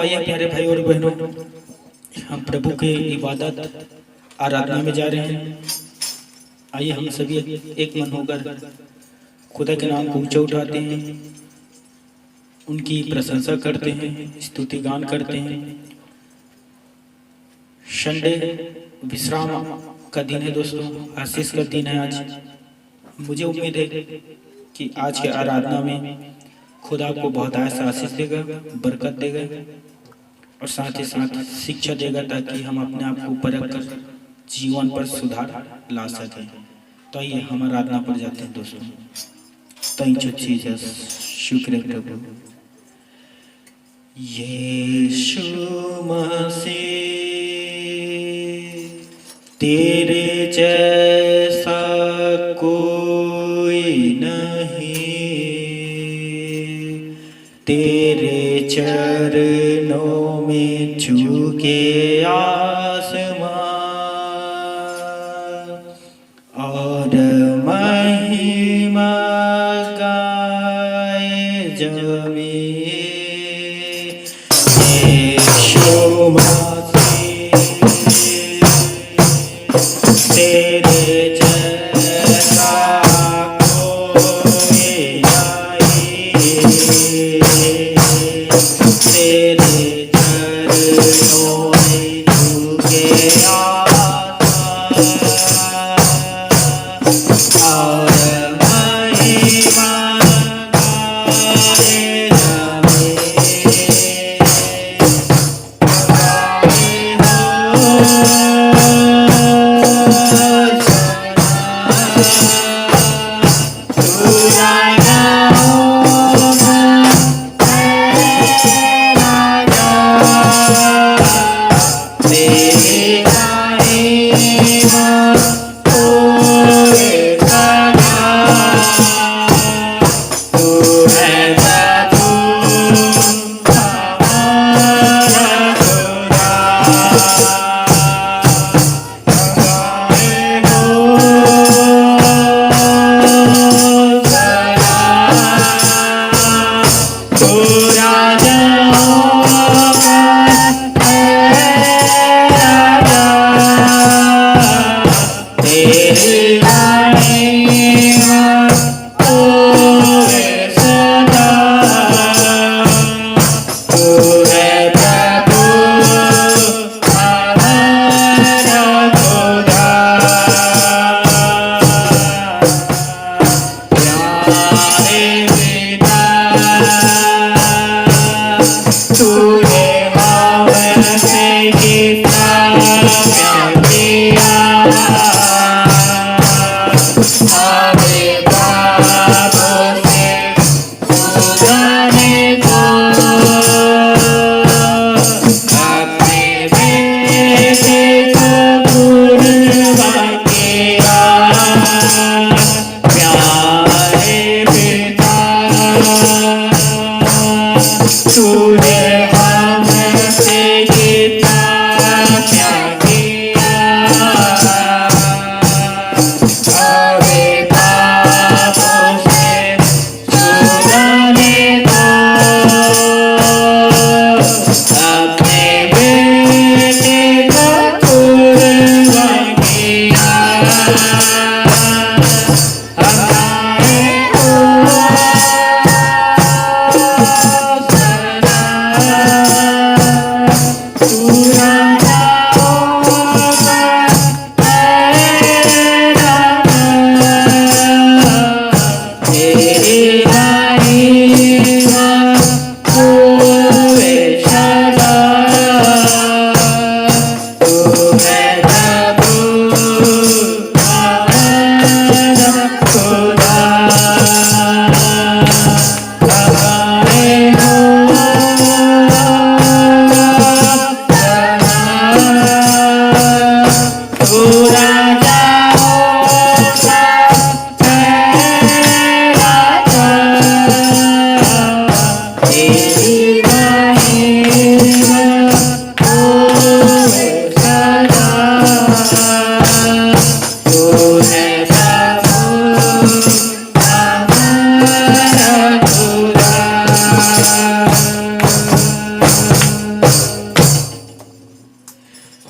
आइए प्यारे भाई और बहनों, हम प्रभु के इबादत आराधना में जा रहे हैं। आइए हम सभी एक मन होकर खुदा के नाम को ऊंचा उठाते हैं, उनकी प्रशंसा करते हैं, स्तुति गान करते हैं। संडे विश्राम का दिन है दोस्तों, आशीष का दिन है आज। मुझे उम्मीद है कि आज के आराधना में खुदा आपको बहुत आशीष देगा, बरकत देगा और साथ ही साथ शिक्षा देगा, ताकि हम अपने आप को परख कर जीवन पर सुधार ला सकें। तो आइए हम आराधना पर जाते हैं दोस्तों। थैंक यू जीसस, शुक्र है प्रभु। यीशु मसीह तेरे जैसा कोई नहीं, तेरे चरणों में झुके आसमां और महिमा गाए जमीन। यीशु मसीह तेरे जैसा कोई नहीं, तेरे चरणों में झुके और महिमा गाए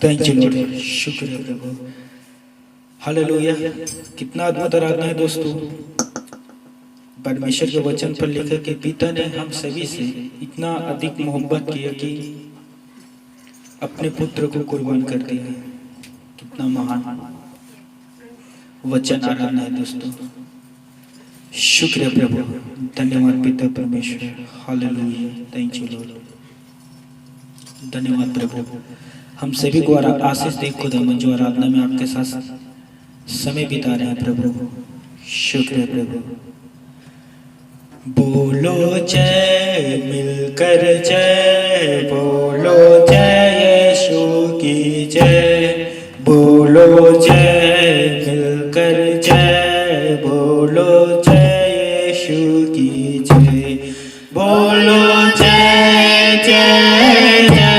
थैंक यू लॉर्ड, शुक्रिया प्रभु। हालेलुया। कितना अद्भुत आराधना है दोस्तों। परमेश्वर के वचन पर लिखा कि पिता ने हम सभी से इतना अधिक मोहब्बत किया कि अपने पुत्र को कुर्बान कर दिया। कितना महान वचन आराधना है दोस्तों। शुक्रिया प्रभु, धन्यवाद पिता परमेश्वर। हालेलुया, थैंक यू लॉर्ड, धन्यवाद प्रभु। हम सभी को आशीष दे खुदावन जो आराधना में आपके साथ समय बिता रहे हैं प्रभु। शुक्रिया प्रभु। बोलो जय मिलकर जय, बोलो जय यीशु की जय, बोलो जय मिलकर जय, बोलो जय यीशु की जय, बोलो जय जय जय,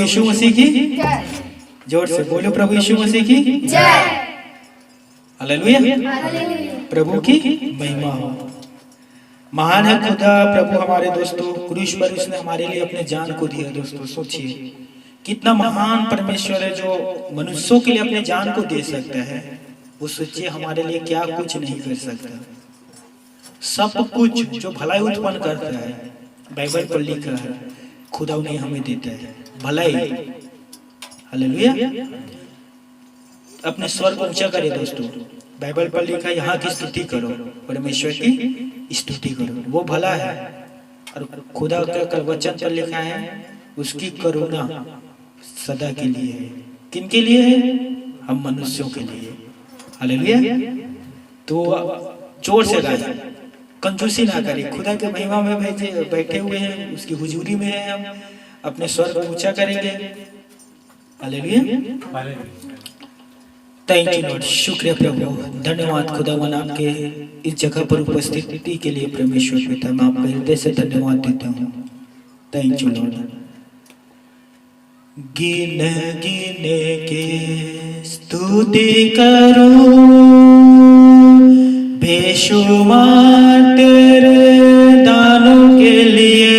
यीशु मसीह की जय। जोर से बोलो प्रभु यीशु मसीह की जय। हालेलुया, प्रभु की महिमा हो। महान है खुदा प्रभु हमारे दोस्तों, क्रूस पर उसने हमारे लिए अपने जान को दिया। दोस्तों सोचिए कितना महान परमेश्वर है जो मनुष्यों के लिए अपने जान को दे सकता है। वो सोचिए हमारे लिए क्या कुछ नहीं कर सकता। सब कुछ जो भलाई उत्पन्न करता है, बाइबल पर लिखा है, खुदा उन्हें हमें देता है भलाई। हालेलुया, अपने स्वर को ऊंचा करिए दोस्तों। बाइबल पर लिखा है यहाँ की स्तुति करो, परमेश्वर की स्तुति करो, वो भला है। और खुदा का वचन पर लिखा है उसकी करुणा सदा के लिए है। किन के लिए है? हम मनुष्यों के लिए। हालेलुया, तो जोर से गाएं, कंजूसी ना करें। खुदा के महिमा में बैठे हुए हैं, उसकी हुजूरी में हैं, हम अपने स्वर को ऊंचा करेंगे। हालेलुया, थैंक यू लॉर्ड, शुक्रिया प्रभु, धन्यवाद खुदावन आपके इस जगह पर उपस्थिति के लिए। परमेश्वर पिता मैं आपका हृदय से धन्यवाद देता हूँ। Thank you Lord. गिन गिन के स्तुति करूं बेशुमार तेरे दानों के लिए।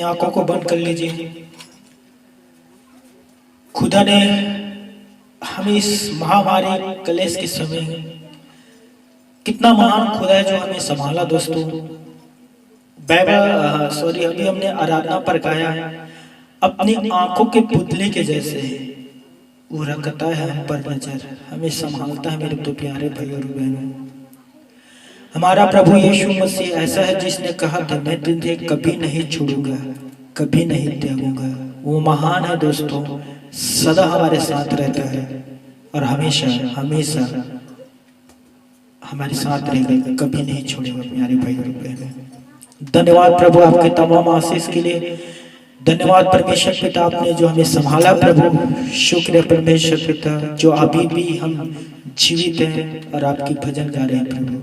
आंखों को बंद कर लीजिए। खुदा ने हमें इस महामारी कलेश के समय कितना महान खुदा है जो हमें संभाला दोस्तों। अभी हमने आराधना पर गाया, अपनी आंखों के पुतले के जैसे वो रखता है हम पर नजर, हमें संभालता है मेरे तो प्यारे भाई और बहनों। हमारा प्रभु यीशु मसीह ऐसा है जिसने कहा था मैं तुझे कभी नहीं छोड़ूंगा, कभी नहीं त्यागूंगा। वो महान है दोस्तों, सदा हमारे साथ रहता है और हमेशा हमेशा हमारे साथ रहेगा, कभी नहीं छोड़ेगा प्यारे भाई और बहनों। धन्यवाद प्रभु आपके तमाम आशीष के लिए। धन्यवाद परमेश्वर पिता आपने जो हमें संभाला प्रभु। शुक्र है परमेश्वर पिता जो अभी भी हम जीवित हैं और आपकी भजन गा रहे हैं प्रभु।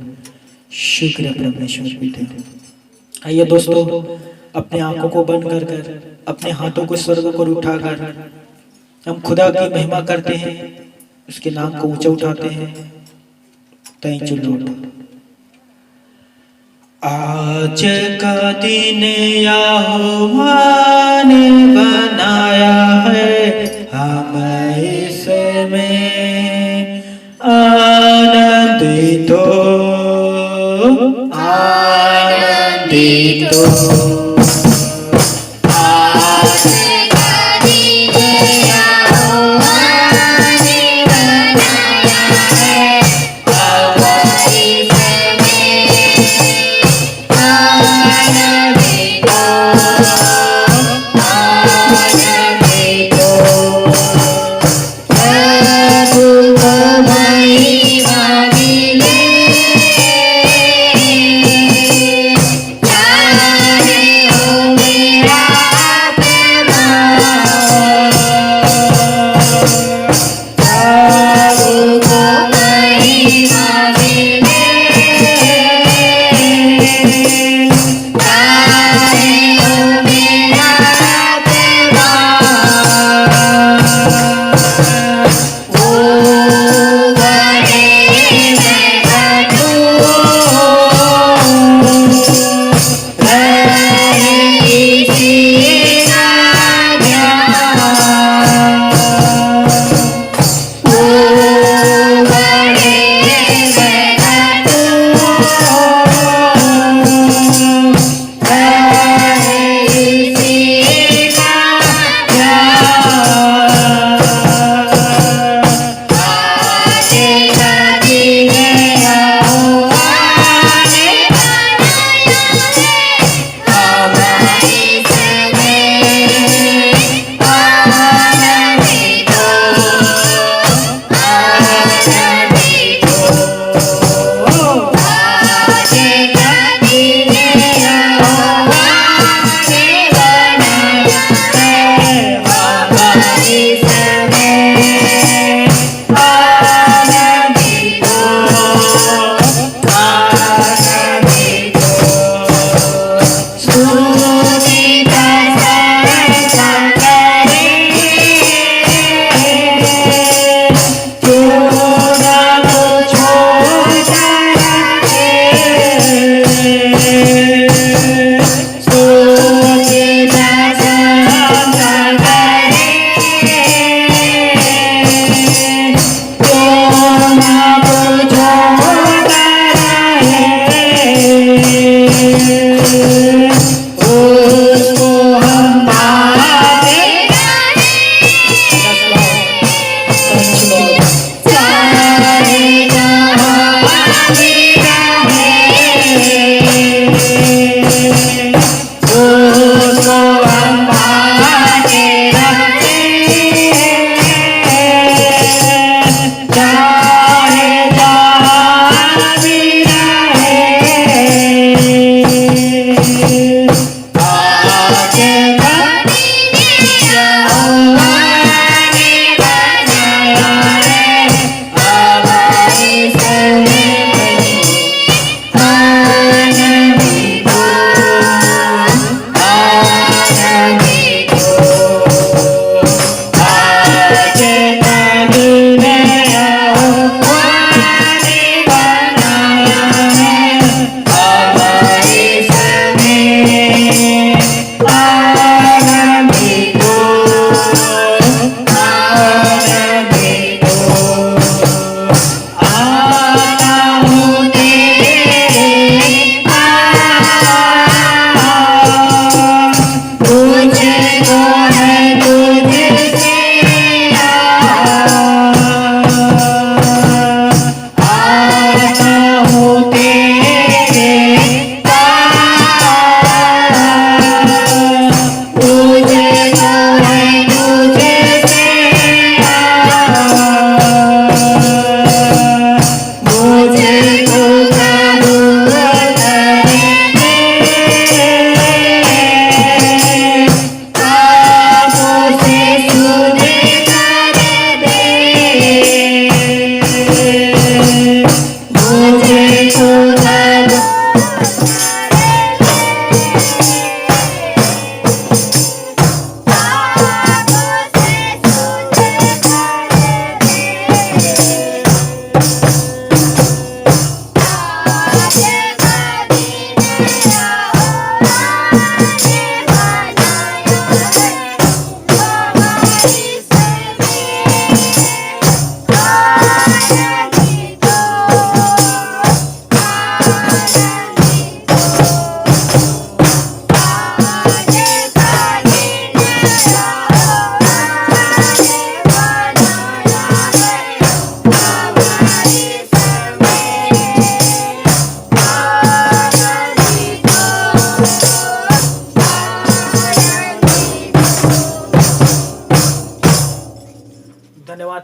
शुक्र है परमेश्वर पिता। आइए दोस्तों, अपने आंखों को बंद कर कर अपने हाथों को स्वर्ग पर उठाकर हम खुदा की महिमा करते हैं, उसके नाम को ऊंचा उठाते हैं। Thank you Lord. आज का दिन यहोवा ने बनाया है, हम इसमें आनंदित हो, आनंदित हो।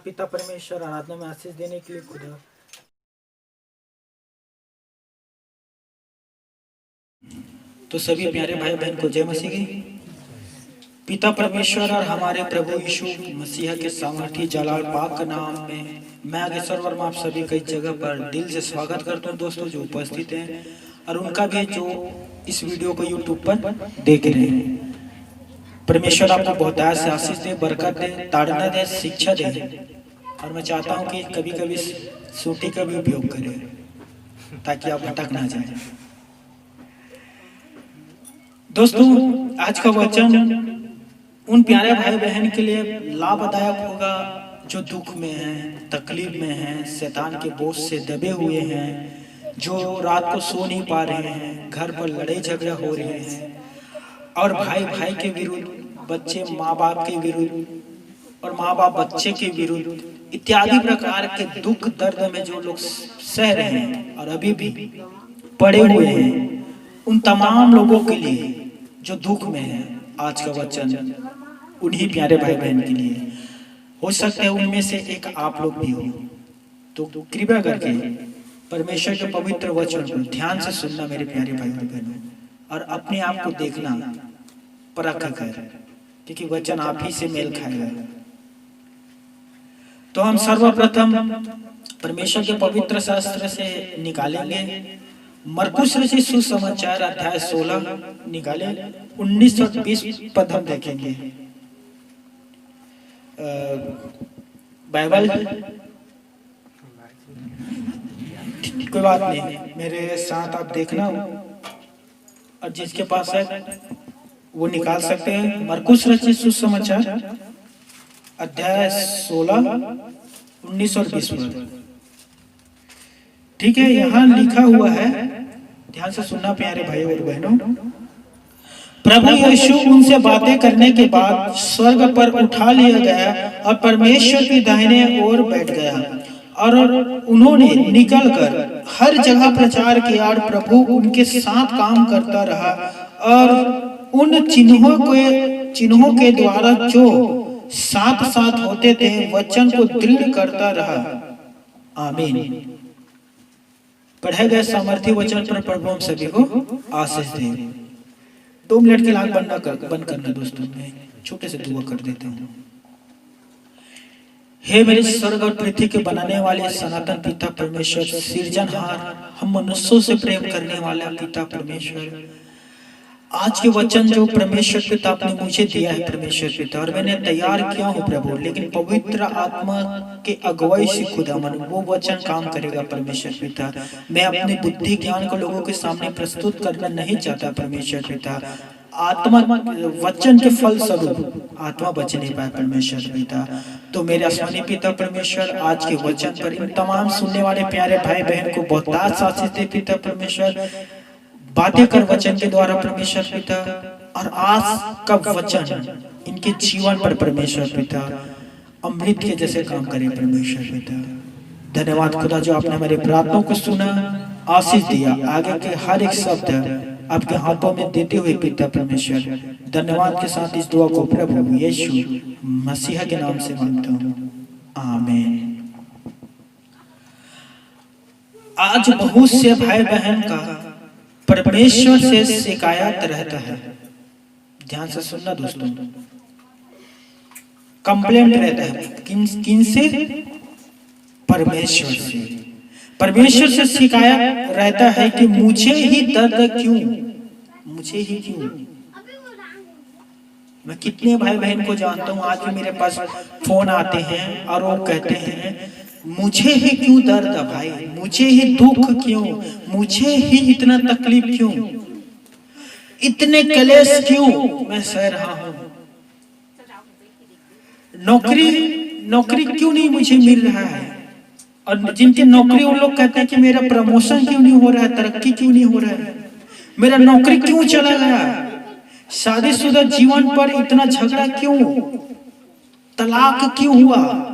पिता परमेश्वर आराधना में आशीष देने के लिए खुदा तो सभी प्यारे भाई बहन को जय मसीह की। पिता परमेश्वर और हमारे प्रभु यीशु मसीह के सामर्थी जलाल पाक नाम में मैं आगेश्वर वर्मा आप सभी कई जगह पर दिल से स्वागत करता हूँ दोस्तों जो उपस्थित हैं और उनका भी जो इस वीडियो को यूट्यूब पर देख रहे हैं। परमेश्वर आपको बहुत से आशीष दे, बरकत दे, ताड़ना दे, शिक्षा दे। और मैं चाहता हूँ कि कभी कभी सूटी का भी उपयोग करें ताकि आप भटक ना जाए। दोस्तों आज का वचन उन प्यारे भाई बहन के लिए लाभदायक होगा जो दुख में हैं, तकलीफ में हैं, शैतान के बोझ से दबे हुए हैं, जो रात को सो नहीं पा रहे हैं, घर पर लड़ाई झगड़ा हो रहे हैं और भाई भाई के विरुद्ध, बच्चे माँ बाप के विरुद्ध और माँ बाप बच्चे के विरुद्ध इत्यादि प्रकार के दुख दर्द में जो लोग सह रहे हैं और अभी भी पड़े हुए हैं, उन तमाम लोगों के लिए जो दुख में है आज का वचन उन्हीं प्यारे भाई बहन के लिए हो सकता है उनमें से एक आप लोग भी हो। तो कृपया करके परमेश्वर के पवित्र वचन को ध्यान से सुनना मेरे प्यारे भाई बहनों और अपने आप को देखना परख कर, क्योंकि वचन आप ही से मेल खाएगा। तो हम सर्वप्रथम परमेश्वर के पवित्र शास्त्र से निकालेंगे मरकुस रचित सुसमाचार अध्याय 16 निकाले 19 और 20 पद हम देखेंगे। बाइबल कोई बात नहीं, मेरे साथ आप देखना और जिसके पास है वो निकाल सकते हैं। मरकुस रचित सुसमाचार अध्याय 16 19 और 20 पद। ठीक है, यहाँ लिखा हुआ है, ध्यान से सुनना प्यारे भाई और बहनों। प्रभु यीशु उनसे बातें करने के बाद स्वर्ग पर उठा लिया गया और परमेश्वर की दाहिने ओर बैठ गया और उन्होंने निकलकर हर जगह प्रचार किया और प्रभु उनके साथ काम करता रहा और उन चिन्हों के द्वारा जो साथ साथ होते थे वचन को दृढ़ करता रहा। आमीन। पढ़े गए सामर्थ्य वचन पर प्रभु हम सभी को आशीष दे। 2 मिनट के लाख बंद करना दोस्तों, मैं छोटे से दुआ कर देता हूँ। हे मेरे स्वर्ग और पृथ्वी के बनाने वाले सनातन पिता परमेश्वर, सृजनहार, हम मनुष्यों से प्रेम करने वाला पिता परमेश्वर, आज के वचन जो परमेश्वर पिता आपने मुझे दिया है परमेश्वर पिता, और मैंने तैयार किया हूँ प्रभु, लेकिन पवित्र आत्मा के अगुवाई से खुदा मन वो वचन काम करेगा परमेश्वर पिता। मैं अपनी बुद्धि ज्ञान को लोगों के सामने प्रस्तुत करना नहीं चाहता परमेश्वर पिता। आत्मा वचन के फल स्वरूप आत्मा बच नहीं पाए परमेश्वर पिता। तो मेरे आसमानी पिता परमेश्वर आज के वचन पर इन तमाम सुनने वाले प्यारे भाई बहन को बहुत आशीष दे पिता परमेश्वर। बातें कर वचन के द्वारा परमेश्वर पिता, और आज का वचन इनके जीवन पर परमेश्वर पिता अमृत के जैसे काम करे परमेश्वर पिता। धन्यवाद खुदा जो आपने हमारी प्रार्थनाओं को सुना, आशीष दिया। आगे के हर एक शब्द आपके हाथों में देते हुए पिता परमेश्वर धन्यवाद के साथ इस दुआ को प्रभु यीशु मसीह के नाम से मांगता हूँ, आमीन। आज बहुत से भाई बहन का परमेश्वर से शिकायत रहता है। ध्यान से सुनना दोस्तों, कंप्लेंट रहता है। किन से? परमेश्वर से। परमेश्वर से शिकायत रहता है कि मुझे ही दर्द क्यों, मुझे ही क्यों। मैं कितने भाई बहन को जानता हूं, आज भी मेरे पास फोन आते हैं और वो कहते हैं मुझे ही क्यों दर्द भाई, मुझे ही दुख क्यों, मुझे ही इतना तकलीफ क्यों, इतने कलेश क्यों मैं सह रहा हूं। नौकरी क्यों नहीं मुझे मिल रहा है, और जिनके नौकरी उन लोग कहते हैं कि मेरा प्रमोशन क्यों नहीं हो रहा है, तरक्की क्यों नहीं हो रहा है, मेरा नौकरी क्यों चला गया, शादीशुदा जीवन पर इतना झगड़ा क्यों, तलाक क्यों हुआ,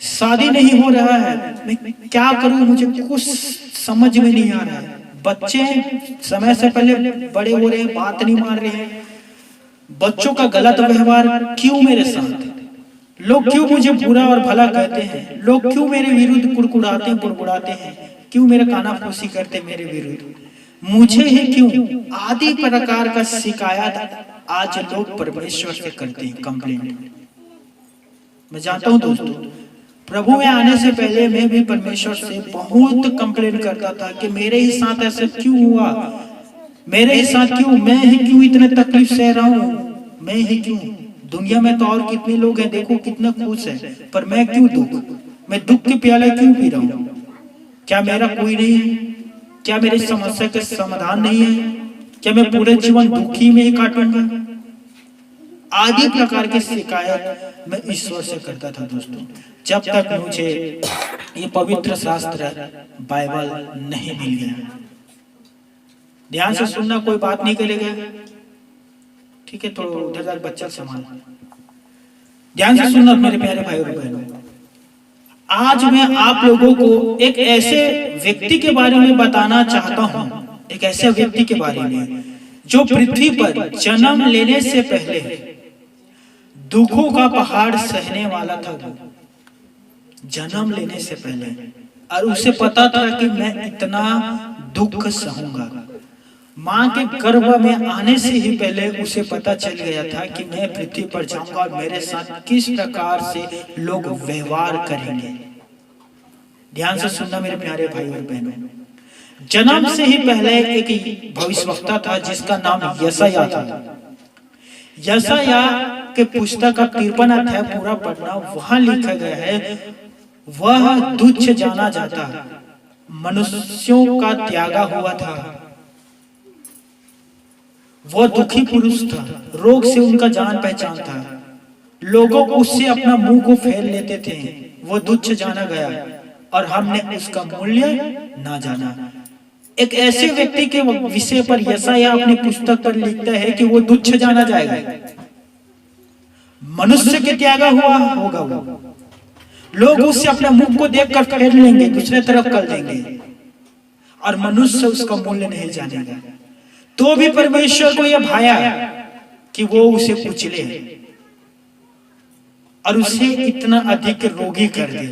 शादी नहीं हो रहा है, मैं क्या करूं, मुझे कुछ समझ में नहीं आ रहा है। बच्चे समय से पहले बड़े हो रहे हैं, बात नहीं मान रहे हैं, बच्चों का गलत व्यवहार क्यों मेरे साथ, लोग क्यों मुझे बुरा और भला कहते हैं? लोग क्यों मेरे विरुद्ध कुड़कुड़ाते बुड़बुड़ाते हैं? क्यों मेरा कानाफूसी करते मेरे विरुद्ध? मुझे ही क्यों? आदि प्रकार का शिकायत आज लोग परमेश्वर से करते हैं, कंप्लेंट। मैं जानता हूं दोस्तों, प्रभु में आने से पहले मैं भी परमेश्वर से बहुत कंप्लेंट करता था कि मेरे ही साथ ऐसा क्यों हुआ, मेरे ही साथ क्यों, मैं ही क्यों इतने तकलीफ सह रहा हूं, मैं ही क्यों? दुनिया में तो और कितने लोग हैं, देखो कितना खुश है, पर मैं क्यों मैं दुख के प्याले क्यों पी रहा हूं? क्या मेरा कोई नहीं है? क्या मेरी समस्या का समाधान नहीं है? क्या मैं पूरे जीवन दुखी में ही काटूंगा? आदि प्रकार की शिकायत मैं ईश्वर से करता था दोस्तों, जब तक मुझे ये पवित्र शास्त्र बाइबल नहीं मिल गया। ध्यान से सुनना, कोई बात नहीं करेगा, ठीक है? तो उधर बच्चा संभाल, ध्यान से सुनना मेरे प्यारे भाई और बहनों। आज मैं आप लोगों को एक ऐसे व्यक्ति के बारे में बताना चाहता हूं, एक ऐसे व्यक्ति के बारे में जो पृथ्वी पर जन्म लेने से पहले दुखों का पहाड़ सहने वाला था। जन्म लेने से पहले, और उसे पता था कि मैं इतना दुख सहूंगा। मां के गर्भ में आने से ही पहले उसे पता चल गया था कि मैं पृथ्वी पर जाऊंगा और मेरे साथ किस प्रकार से लोग व्यवहार करेंगे। ध्यान से सुनना मेरे प्यारे भाई और बहनों, जन्म से ही पहले एक भविष्यवक्ता था जिसका नाम यशायाह था। यशायाह के पुस्तक का 53 अध्याय पूरा पढ़ना, वहां लिखा गया है, वह तुच्छ जाना जाता, मनुष्यों का त्यागा हुआ था, वह दुखी पुरुष था, रोग से उनका जान पहचान था, लोगों को उससे अपना मुंह को फेर लेते थे, वह तुच्छ जाना गया और हमने उसका मूल्य ना जाना। एक ऐसे व्यक्ति के विषय पर यशायाह अपनी पुस्तक पर लिखता है कि वो तुच्छ जाना जाएगा, मनुष्य के त्यागा हुआ होगा, वो लोग उससे अपने मुंह को देखकर फेर लेंगे, दूसरे तरफ कर देंगे, और मनुष्य उसका मूल्य नहीं जानेगा। तो भी परमेश्वर को यह भाया कि वो उसे कुचले और उसे इतना अधिक रोगी कर दे।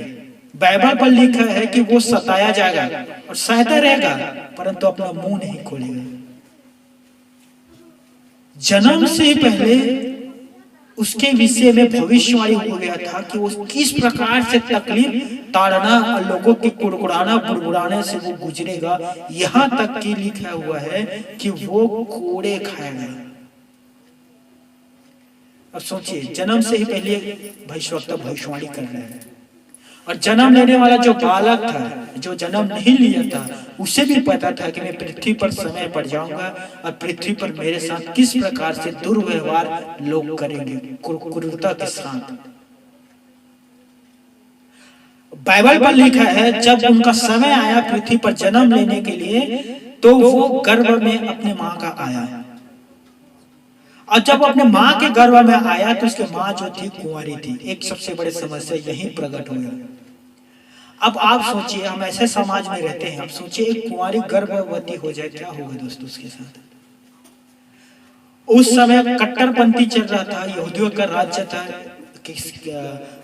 बाइबल पर लिखा है कि वो सताया जाएगा और सहता रहेगा, परंतु अपना मुंह नहीं खोलेगा। जन्म से पहले उसके विषय में भविष्यवाणी हो गया था कि वो किस प्रकार से तकलीफ, ताड़ना और लोगों के कुड़कुड़ाना बुड़बुड़ाने से वो गुजरेगा। यहां तक कि लिखा हुआ है कि वो कोड़े खाएगा। अब सोचिए, जन्म से ही पहले भविष्यवक्ता भविष्यवाणी कर रहे हैं, और जन्म लेने वाला जो बालक था, जो जन्म नहीं लिया था, उसे भी पता था कि मैं पृथ्वी पर समय पर जाऊंगा और पृथ्वी पर मेरे साथ किस प्रकार से दुर्व्यवहार लोग करेंगे, क्रूरता के साथ। बाइबल पर लिखा है, जब उनका समय आया पृथ्वी पर जन्म लेने के लिए, तो वो गर्भ में अपने मां का आया, और जब अपने मां के गर्भ में आया तो उसकी मां जो थी कुंवारी थी। एक सबसे बड़ी समस्या यही प्रकट हुई। अब आप सोचिए, हम ऐसे समाज में रहते हैं, अब सोचिए एक कुंवारी गर्भवती हो जाए, क्या होगा दोस्तों उसके साथ? उस समय कट्टरपंथी चल रहा था, यहूदियों का राज्य था,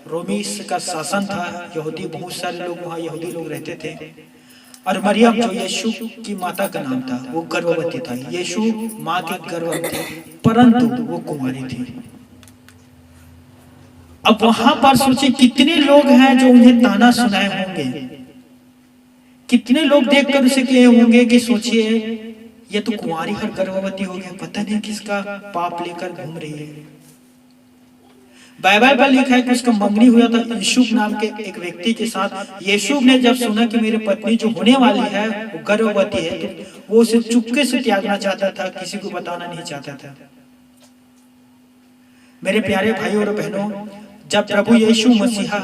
रोमी का शासन था, यहूदी बहुत सारे लोग वहां यहूदी लोग रहते थे। और मरियम जो यीशु की माता का नाम था, वो गर्भवती था। यीशु माँ के गर्भ में थे, परंतु वो कुंवारी थी। अब वहां पर सोचिए कितने लोग हैं जो उन्हें ताना सुनाए होंगे, कितने लोग देखकर उसे कहे होंगे कि सोचिए ये तो कुंवारी और गर्भवती हो गया, पता नहीं किसका पाप लेकर घूम रही है। बाइबल पर लिखा है कि उसका मंगनी हुआ था यूसुफ नाम के एक व्यक्ति के साथ। यूसुफ ने जब सुना कि मेरी पत्नी जो होने वाली है वो गर्भवती है, तो वो उसे चुपके से त्यागना चाहता था, किसी को बताना नहीं चाहता था। मेरे प्यारे भाइयों और बहनों, जब प्रभु यीशु मसीहा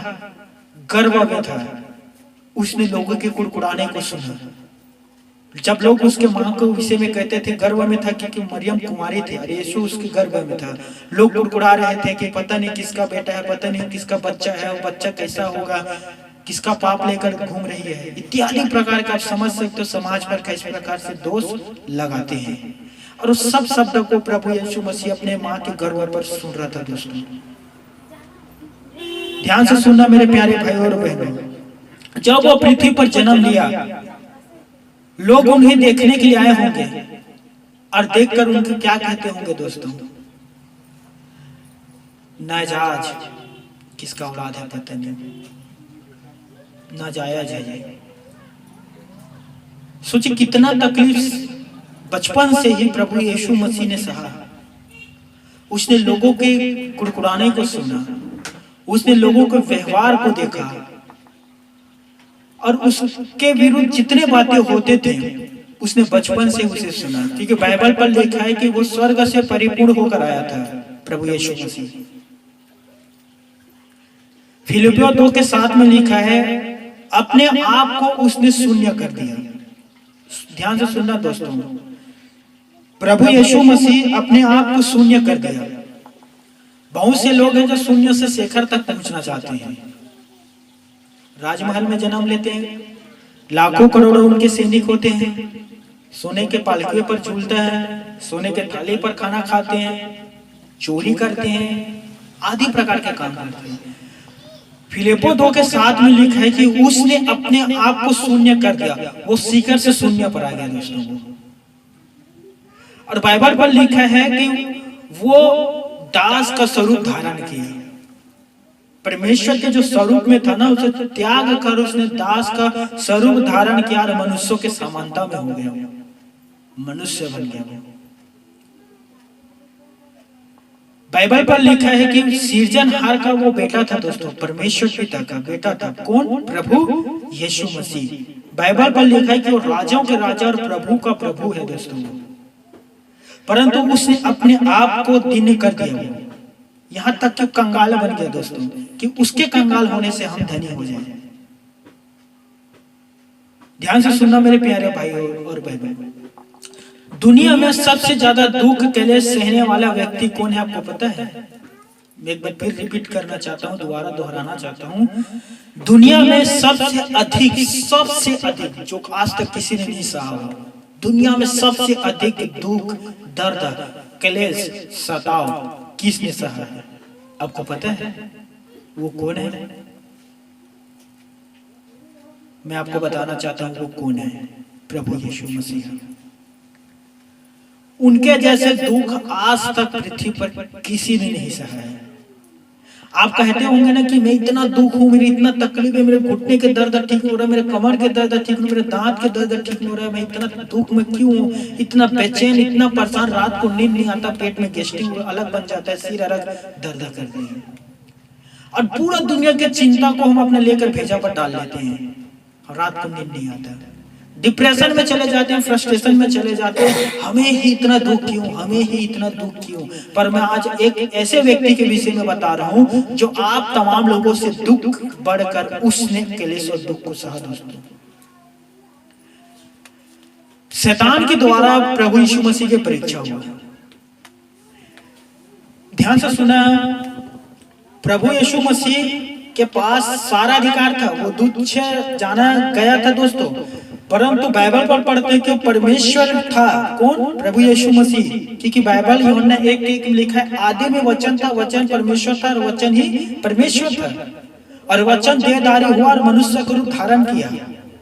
गर्भ में था, उसने लोगों के कुड़कुड़ाने को सुना। जब लोग उसके मां को विषय में कहते थे गर्भ में था, क्योंकि मरियम कुमारी थी और यीशु उसके गर्भ में था, लोग कुड़कुड़ा रहे थे कि पता नहीं किसका बेटा है, पता नहीं किसका बच्चा है, वो बच्चा कैसा होगा, किसका पाप लेकर घूम रही है, इत्यादि प्रकार का। आप समझ सकते हो समाज पर किस प्रकार से दोष लगाते हैं। और उस सब शब्द को प्रभु यीशु मसीह अपने मां के गर्भ पर सुन रहा था दोस्तों। ध्यान से सुनना मेरे प्यारे भाई और बहनों, जब वो पृथ्वी पर जन्म लिया, लोग उन्हें देखने के लिए आए होंगे और देखकर उनके क्या कहते होंगे दोस्तों? नाजायज, किसका औलाद है पता नहीं, नाजायज है ये। सोचिए कितना तकलीफ बचपन से ही प्रभु यीशु मसीह ने सहा। उसने लोगों के कुड़कुड़ाने को सुना, उसने लोगों के व्यवहार को देखा और उसके विरुद्ध जितने बातें होते थे उसने बचपन से उसे सुना, क्योंकि बाइबल पर लिखा है कि वो स्वर्ग से परिपूर्ण होकर आया था प्रभु यीशु मसीह। फिलिपियों 2 के 7 में लिखा है, अपने आप को उसने शून्य कर दिया। ध्यान से सुनना दोस्तों, प्रभु यीशु मसीह अपने आप को शून्य कर दिया। बहुत से लोग हैं जो शून्य से शेखर तक पहुंचना चाहते हैं, राजमहल में जन्म लेते हैं, लाखों करोड़ों उनके सैनिक होते हैं, सोने के पालके पर झूलता है, सोने के थाली पर खाना खाते हैं, चोरी करते हैं, आदि प्रकार के काम करते हैं। फिलिपियों 2 के 7 में लिखा है कि उसने अपने आप को शून्य कर दिया, वो शिखर से शून्य पर आ गया दोस्तों। और बाइबल पर लिखा है कि वो दास का स्वरूप धारण किया। परमेश्वर के जो स्वरूप में था ना, उसे त्याग कर उसने दास का स्वरूप धारण किया और मनुष्यों के समानता में हो गया, मनुष्य बन गया। बाइबल पर लिखा है कि सृजनहार का वो बेटा था दोस्तों, परमेश्वर पिता का बेटा था। कौन? प्रभु यीशु मसीह। बाइबल पर लिखा है कि वो राजाओं के राजा और प्रभु का प्रभु है दोस्तों। परंतु उसने अपने आप को दीन कर दिया, यहां तक कि कंगाल बन गया दोस्तों, कि उसके कंगाल होने से हम धनी हो जाएं। ध्यान से सुनना मेरे प्यारे भाई और बहनों, दुनिया में सबसे ज्यादा दुख कलेश सहने वाला व्यक्ति कौन है आपको पता है? मैं एक बार फिर रिपीट करना चाहता हूं, दोबारा दोहराना चाहता हूं। दुनिया में सबसे अधिक जो आज तक किसी ने नहीं सहा हो, दुनिया में सबसे अधिक दुख, दर्द, कलेश, सताव किसने सहा है आपको पता है? वो कौन है? मैं आपको बताना चाहता हूं वो कौन है, प्रभु यीशु मसीह। उनके जैसे दुख आज तक पृथ्वी पर किसी ने नहीं सहा है। आप कहते होंगे ना कि मैं इतना दुख हूं, मेरी इतना तकलीफ है, मेरे घुटने के दर्द ठीक नहीं हो रहा, मेरे कमर के दर्द ठीक नहीं, मेरे दांत के दर्द ठीक नहीं हो रहा है, मैं इतना दुख में क्यों हूं, इतना बेचैन, इतना परेशान, रात को नींद नहीं आता, पेट में गैस्ट्रिक अलग बन जाता है, सिर अलग दर्द करते हैं। और पूरा दुनिया की चिंता को हम अपने लेकर भेजा पर डाल लेते हैं, रात को नींद नहीं आता, डिप्रेशन में चले जाते हैं, फ्रस्ट्रेशन में चले जाते हैं, हमें ही इतना दुख क्यों, हमें ही इतना दुख क्यों। पर मैं आज एक ऐसे व्यक्ति के विषय में बता रहा हूं जो आप तमाम लोगों से दुख बढ़कर उसने कलेश और दुख को सहा दोस्तों। शैतान के द्वारा प्रभु यीशु मसीह की परीक्षा हुआ। ध्यान से सुना, प्रभु यीशु मसीह के पास सारा अधिकार था, वो दूत से जाना गया था दोस्तों, परंतु बाइबल पर पढ़ते हैं कि परमेश्वर था। कौन? प्रभु यीशु मसीह। क्योंकि बाइबल यूहन्ना 1:1 में लिखा है, आदि में वचन था, वचन परमेश्वर था और वचन ही परमेश्वर था, और वचन देहधारी हुआ और मनुष्य का रूप धारण किया।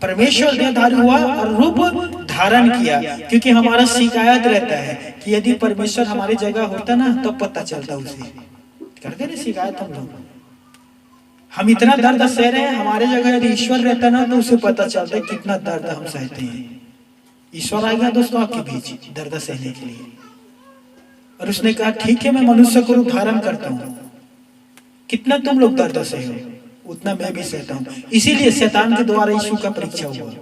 परमेश्वर देहधारी हुआ और रूप धारण किया। क्योंकि हमारा शिकायत रहता है कि यदि परमेश्वर हमारी जगह होता ना तो पता चलता, उसे करते ना शिकायत हम लोग, हम इतना दर्द सह रहे हैं, हमारे जगह यदि ईश्वर रहता ना तो उसे पता चलता कितना दर्द हम सहते हैं। ईश्वर आ गया दोस्तों आपके बीच दर्द सहने के लिए, और उसने कहा ठीक है मैं मनुष्य को रूप धारण करता हूँ, कितना तुम लोग दर्द सहे हो उतना मैं भी सहता हूँ। इसीलिए शैतान के द्वारा यीशु का परीक्षा हुआ।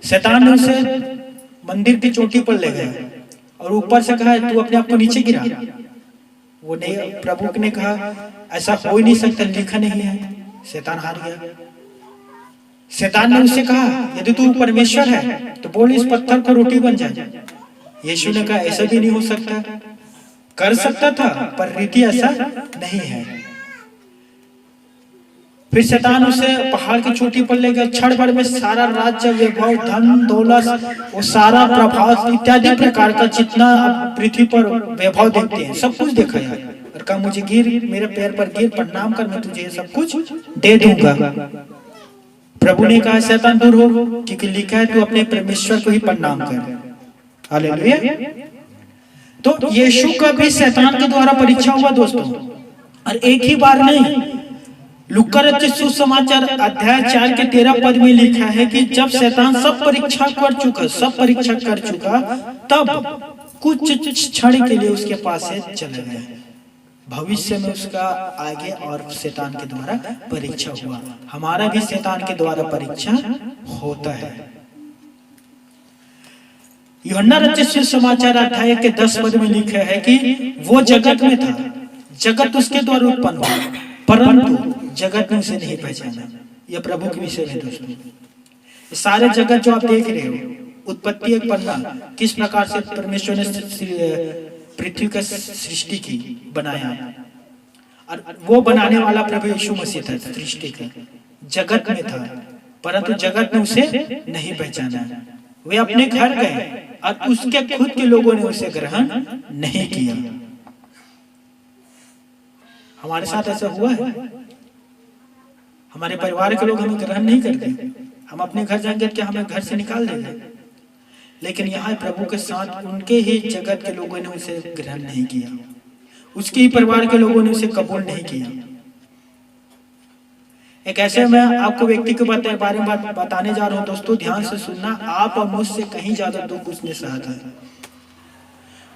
शैतान ने उसे मंदिर की चोटी पर ले गया और ऊपर से कहा तू अपने आप को नीचे गिरा। वो नहीं, प्रभु ने कहा ऐसा हो ही नहीं सकता, लिखा नहीं है। शैतान हार गया। शैतान ने उससे कहा यदि तू परमेश्वर है तो बोल इस पत्थर को रोटी बन जाए। यीशु ने कहा ऐसा भी नहीं हो सकता। कर सकता था पर रीति ऐसा नहीं है। फिर शैतान उसे पहाड़ की चोटी पर ले गया। क्षण भर में सारा राज्य, वैभव, धन दौलत, वो सारा प्रभाव इत्यादि प्रकार का जितना पृथ्वी पर वैभव देखते हैं सब कुछ देखा यार। और कहा मुझे गिर, मेरे पैर पर गिर, प्रणाम कर, मैं तुझे सब कुछ दे दूंगा। प्रभु ने कहा शैतान दूर हो, क्योंकि लिखा है तू अपने परमेश्वर को ही प्रणाम कर। हालेलुया। तो यीशु का भी शैतान के द्वारा परीक्षा हुआ दोस्तों, और एक ही बार नहीं। लूका रचित सुसमाचार अध्याय 4 के 13 पद में लिखा है कि जब शैतान सब परीक्षा कर चुका तब कुछ क्षण के लिए उसके पास से चले गए। भविष्य में उसका आगे और शैतान के द्वारा परीक्षा हुआ। हमारा भी शैतान के द्वारा परीक्षा होता है। यूहन्ना रचित सुसमाचार अध्याय के 10 पद में लिखा है कि वो जगत में था, जगत उसके द्वारा उत्पन्न हुआ, परंतु जगत ने उसे नहीं पहचाना। यह प्रभु के विषय है दोस्तों। सारे जगत जो आप देख रहे हो, उत्पत्ति एक पन्ना, किस प्रकार से परमेश्वर ने पृथ्वी का सृष्टि की, बनाया, और वो बनाने वाला प्रभु यीशु मसीह था। सृष्टि का जगत में था, परंतु जगत ने उसे नहीं पहचाना। वे अपने घर गए और उसके खुद के लोगों ने उसे ग्रहण नहीं किया। हमारे साथ ऐसा हुआ है। हमारे परिवार के लोग हमें ग्रहण नहीं करते। हम अपने घर जाएंगे क्या हमें घर से निकाल देंगे। लेकिन यहाँ प्रभु के साथ उनके ही जगत के लोगों ने उसे ग्रहण नहीं किया, उसके ही परिवार के लोगों ने उसे कबूल नहीं किया। एक ऐसे मैं आपको व्यक्ति के बारे में बताने जा रहा हूँ दोस्तों, ध्यान से सुनना। आप और मुझसे कहीं ज्यादा दुख उसने सहा था,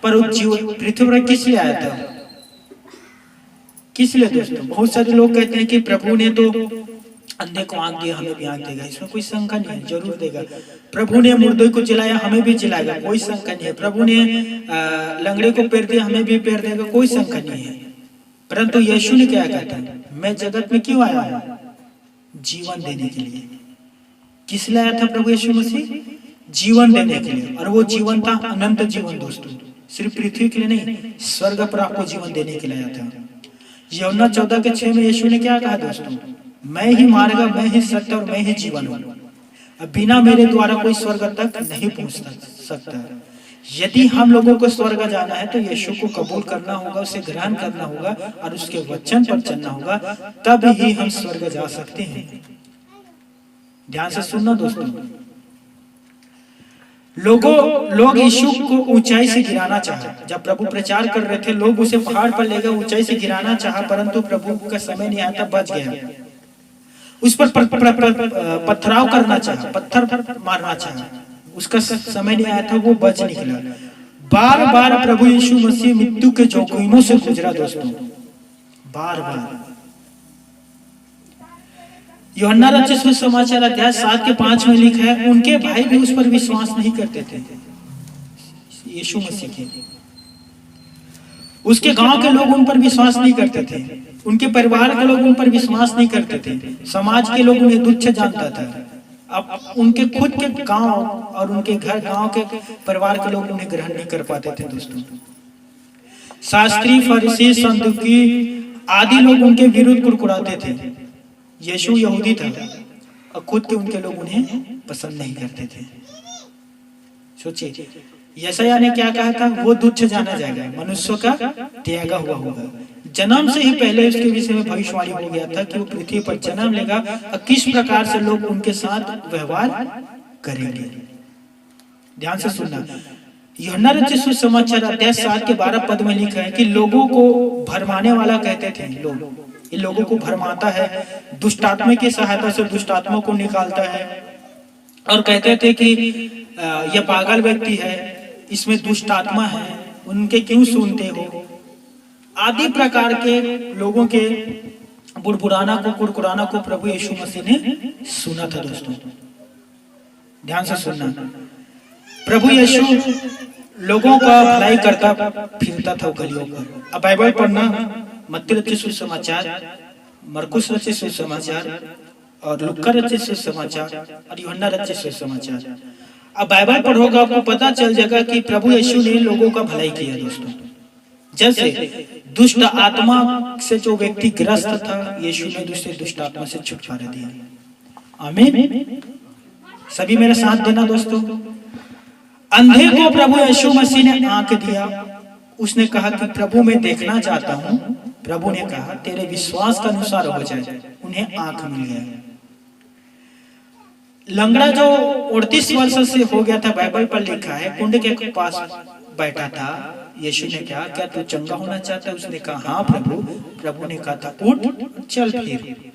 पर उस जीवन पृथ्वी पर किस लिए आया था? किस लिए दोस्तों? बहुत सारे लोग कहते हैं कि प्रभु ने तो अंधे को आंख दिया, हमें भी आंख देगा। इसमें कोई शंका नहीं है, जरूर देगा। प्रभु ने मुर्दे को जिलाया, हमें भी जिलाएगा, कोई शंका नहीं है। प्रभु ने लंगड़े को पैर दिया, हमें भी पैर देगा, कोई शंका नहीं है। परंतु यीशु ने क्या कहता है, मैं जगत में क्यों आया हूं? जीवन देने के लिए। किस लिए आया था प्रभु यीशु मसीह? जीवन देने के लिए। और वो जीवन था अनंत जीवन दोस्तों, सिर्फ पृथ्वी के लिए नहीं, स्वर्ग पर आपको जीवन देने के लिए आया था। यूहन्ना 14:6 में यीशु ने क्या कहा दोस्तों, मैं ही मार्ग, मैं ही सत्य और मैं ही जीवन हूं, बिना मेरे द्वारा कोई स्वर्ग तक नहीं पहुंच सकता। यदि हम लोगों को स्वर्ग जाना है तो यीशु को कबूल करना होगा, उसे ग्रहण करना होगा और उसके वचन पर चलना होगा, तब ही हम स्वर्ग जा सकते हैं। ध्यान से सुनना दोस्तों। लोग यीशु को ऊंचाई से गिराना चाहा। जब प्रभु प्रचार कर रहे थे, लोग उसे पहाड़ पर ले गए, ऊंचाई से गिराना चाहा, परंतु प्रभु का समय नहीं आया, बच गया। उस पर पथराव करना चाहा, पत्थर मारना चाहा, उसका समय नहीं आया था, वो बच निकला। बार बार प्रभु यीशु मसीह मृत्यु के जोखिमों से गुजरा दोस्तों, बार बार। यूहन्ना रचित सुसमाचार अध्याय 7 के 5 में लिखा है, उनके भाई भी उस पर विश्वास नहीं करते थे, यीशु मसीह के। उसके गांव के लोग उन पर विश्वास नहीं करते थे, उनके परिवार के लोग उन पर विश्वास नहीं करते थे, समाज के लोग उन्हें तुच्छ जानता था। अब उनके खुद के गांव और उनके घर, गांव के परिवार के लोग उन्हें ग्रहण नहीं कर पाते थे दोस्तों। शास्त्री, फरीसी, सदूकी आदि लोग उनके विरुद्ध कुड़कुड़ाते थे। यीशु यहूदी था और खुद के उनके लोग उन्हें पसंद नहीं करते थे। सोचिए, यशायाह ने क्या कहा था, वो तुच्छ जाना जाएगा, मनुष्यों का त्यागा हुआ होगा। जन्म से ही पहले उसके विषय में भविष्यवाणी हो गया था कि वो पृथ्वी पर जन्म लेगा और किस प्रकार से लोग उनके साथ व्यवहार करेंगे। ध्यान से सुनना। यूहन्ना रचित सुसमाचार अध्याय 7 के 12 पद में लिखा है कि लोगों को भरमाने वाला कहते थे। लोग, इन लोगों को भरमाता है, दुष्ट आत्मा की सहायता से दुष्ट आत्मा को निकालता है और कहते थे कि यह पागल व्यक्ति है, इसमें दुष्ट आत्मा है, उनके क्यों सुनते हो, आदि प्रकार के लोगों के बुड़बुड़ाना को, कुड़कुड़ाना को प्रभु यीशु मसीह ने सुना था दोस्तों। ध्यान से सुनना। प्रभु यीशु लोगों का भलाई करता फिरता था गलियों पर। अब बाइबल पढ़ना, मत्ती रचित सुसमाचार, मरकुस रचित सुसमाचार और लूका रचित सुसमाचार और यूहन्ना रचित सुसमाचार। अब बाइबल पढ़ोगे आपको पता चल जाएगा कि प्रभु यीशु ने लोगों का भलाई किया दोस्तों। जैसे दुष्ट आत्मा से जो व्यक्ति ग्रस्त था, यीशु ने दूसरे दुष्ट आत्मा से छुटकारा दिया। आमीन। सभी मेरे साथ देना दोस्तों। अंधे को प्रभु यीशु मसीह ने आंख दिया। उसने कहा कि प्रभु मैं देखना चाहता हूं, प्रभु ने कहा तेरे विश्वास के अनुसार हो जाए। उन्हें आंख मिल गया। लंगड़ा जो 38 वर्ष से हो गया था, बाइबल पर लिखा है, कुंड के पास बैठा था। यीशु ने कहा क्या तू चंगा होना चाहता है? उसने कहा हाँ प्रभु। प्रभु ने कहा था उठ चल फिर।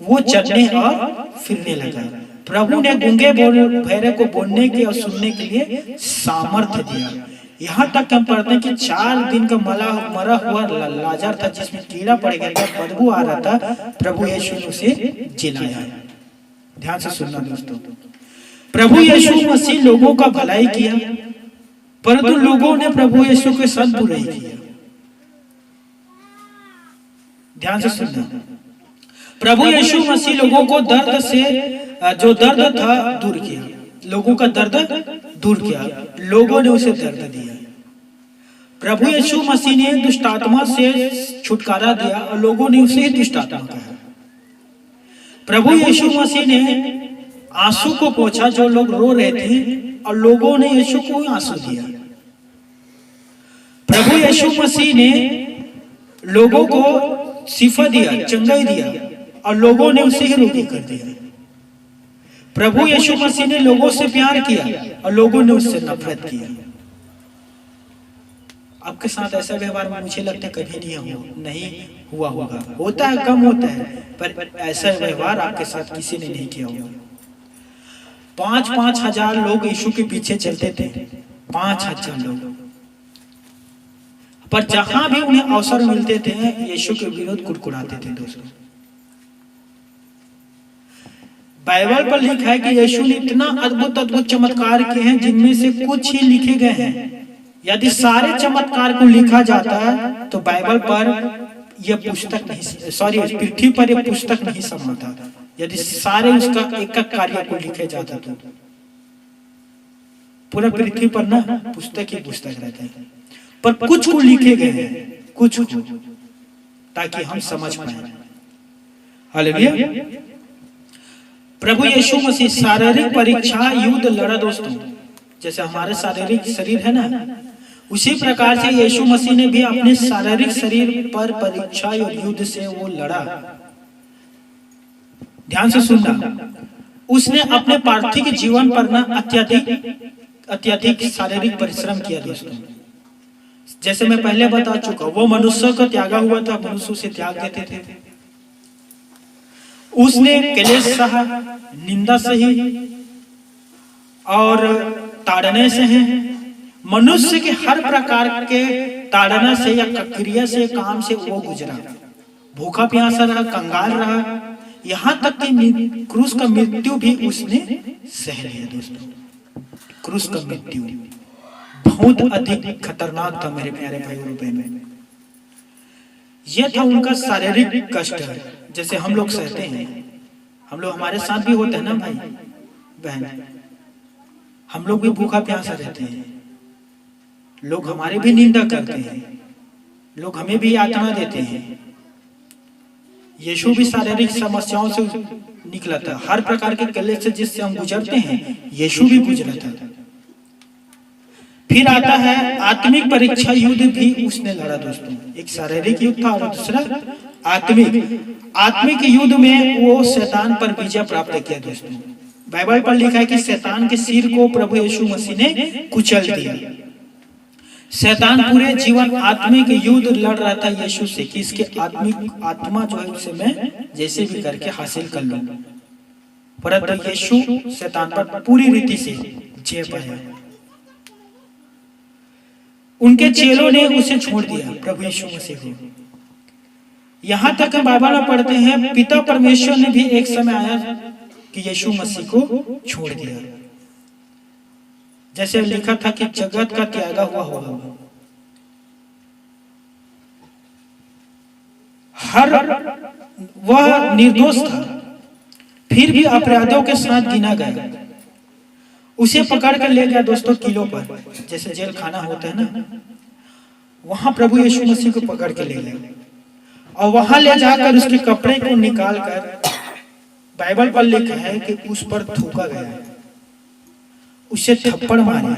वो चलने और फिरने लगा। प्रभु ने गूंगे बहरे को बोलने के और सुनने के लिए सामर्थ्य दिया। यहाँ तक हम पढ़ते हैं कि 4 दिन का मरा हुआ लाजर था, जिसमें कीड़ा पड़ गया था, बदबू आ रहा था। प्रभु यीशु ने उसे जिलाया। ध्यान से सुनना दोस्तों, प्रभु यीशु मसीह लोगों का भलाई किया, परंतु लोगों ने प्रभु यीशु के साथ बुराई किया। ध्यान से सुनना, प्रभु यीशु मसीह लोगों को दर्द से जो दर्द था दूर किया, लोगों का दर्द दूर किया, लोगों ने उसे दर्द दिया। प्रभु यीशु मसीह ने दुष्टात्मा से छुटकारा दिया और लोगों ने उसे दुष्टात्मा कहा। प्रभु यीशु मसीह ने आंसू को पोंछा, जो लोग रो रहे थे, और लोगों ने यीशु को आंसू दिया। प्रभु यीशु मसीह ने लोगों को शिफा दिया, चंगाई दिया, और लोगों ने उसे ही रोगी कर दिया। प्रभु यीशु मसीह ने लोगों से प्यार किया और लोगों ने उससे नफरत किया। आपके साथ ऐसा व्यवहार मुझे लगता है कभी नहीं हुआ होगा। होता है, कम होता है, पर ऐसा व्यवहार आपके साथ किसी ने नहीं किया होगा। 5-5 हजार लोग यीशु के पीछे चलते थे, 5,000 लोग, पर जहां भी उन्हें अवसर मिलते थे यीशु के विरोध कुड़कुड़ाते थे। दोस्तों, बाइबल पर लिखा है कि यीशु ने इतना अद्भुत अद्भुत चमत्कार किए हैं, जिनमें से कुछ ही लिखे गए हैं। यदि सारे चमत्कार को लिखा जाता है तो बाइबल पर यह पुस्तक नहीं, सॉरी, पृथ्वी पर यह पुस्तक नहीं समाता। यदि सारे उसका एक कार्य को लिखे जाता तो पूरा पृथ्वी पर ना पुस्तक ही पुस्तक रहता है, पर कुछ को लिखे गए हैं, कुछ को, ताकि हम समझ पाए। हालेलुया। प्रभु यीशु मसीह शारीरिक परीक्षा युद्ध लड़ा। दोस्तों, जैसे हमारे शारीरिक शरीर है ना, उसी प्रकार से यीशु मसीह ने भी अपने शारीरिक शरीर पर परीक्षा और युद्ध से वो लड़ा। ध्यान से सुनना, उसने अपने पार्थिव जीवन पर ना अत्यधिक शारीरिक परिश्रम किया। दोस्तों, जैसे मैं पहले बता चुका, वो मनुष्य को त्यागा हुआ था, मनुष्य से त्याग देते थे। उसने क्लेश सहा, निंदा सही और ताड़ने से है। मनुष्य के हर प्रकार के ताड़ना से या क्रिया से, काम से वो गुजरा। भूखा प्यासा रहा, कंगाल रहा, यहाँ तक कि क्रूस का मृत्यु भी उसने सह लिया। दोस्तों, क्रूस का मृत्यु बहुत अधिक खतरनाक था मेरे प्यारे भाई और बहनों। यह था उनका शारीरिक कष्ट, जैसे हम लोग सहते हैं। हम लोग, हमारे साथ भी होता है ना भाई बहन, हम लोग भी भूखा प्यासा रहते हैं, लोग हमारे भी निंदा करते हैं, लोग हमें भी यातना देते हैं। यीशु भी शारीरिक समस्याओं से निकला था, हर प्रकार के क्लेश से जिससे हम गुजरते हैं, यीशु भी गुजरा था। फिर आता है आत्मिक परीक्षा युद्ध भी उसने लड़ा। दोस्तों, एक शारीरिक युद्ध था और दूसरा आत्मिक युद्ध में वो शैतान पर विजय प्राप्त किया। दोस्तों, बाइबल पर लिखा है कि शैतान के सिर को प्रभु यीशु मसीह ने कुचल दिया। शैतान पूरे जीवन आत्मिक युद्ध लड़ रहा था यीशु से कि इसके आत्मा जो है उसे मैं जैसे भी करके हासिल कर लूं, परंतु यीशु शैतान पर पूरी रीति से जय पाया। उनके चेलों ने उसे छोड़ दिया, प्रभु यीशु मसीह को। यहां तक हम बाइबल में पढ़ते हैं, पिता परमेश्वर ने भी एक समय आया कि यीशु मसीह को छोड़ दिया। जैसे लिखा था कि जगत का त्यागा हुआ होगा, वह निर्दोष था, फिर भी अपराधियों के साथ गिना गया। उसे पकड़ कर ले गया दोस्तों किलो पर, जैसे जेल खाना होता है ना, वहां प्रभु यीशु मसीह को पकड़ के ले गया और वहां ले जाकर उसके कपड़े को निकाल कर, बाइबल पर लिखा है कि उस पर थूका गया, उसे थप्पड़ मारे,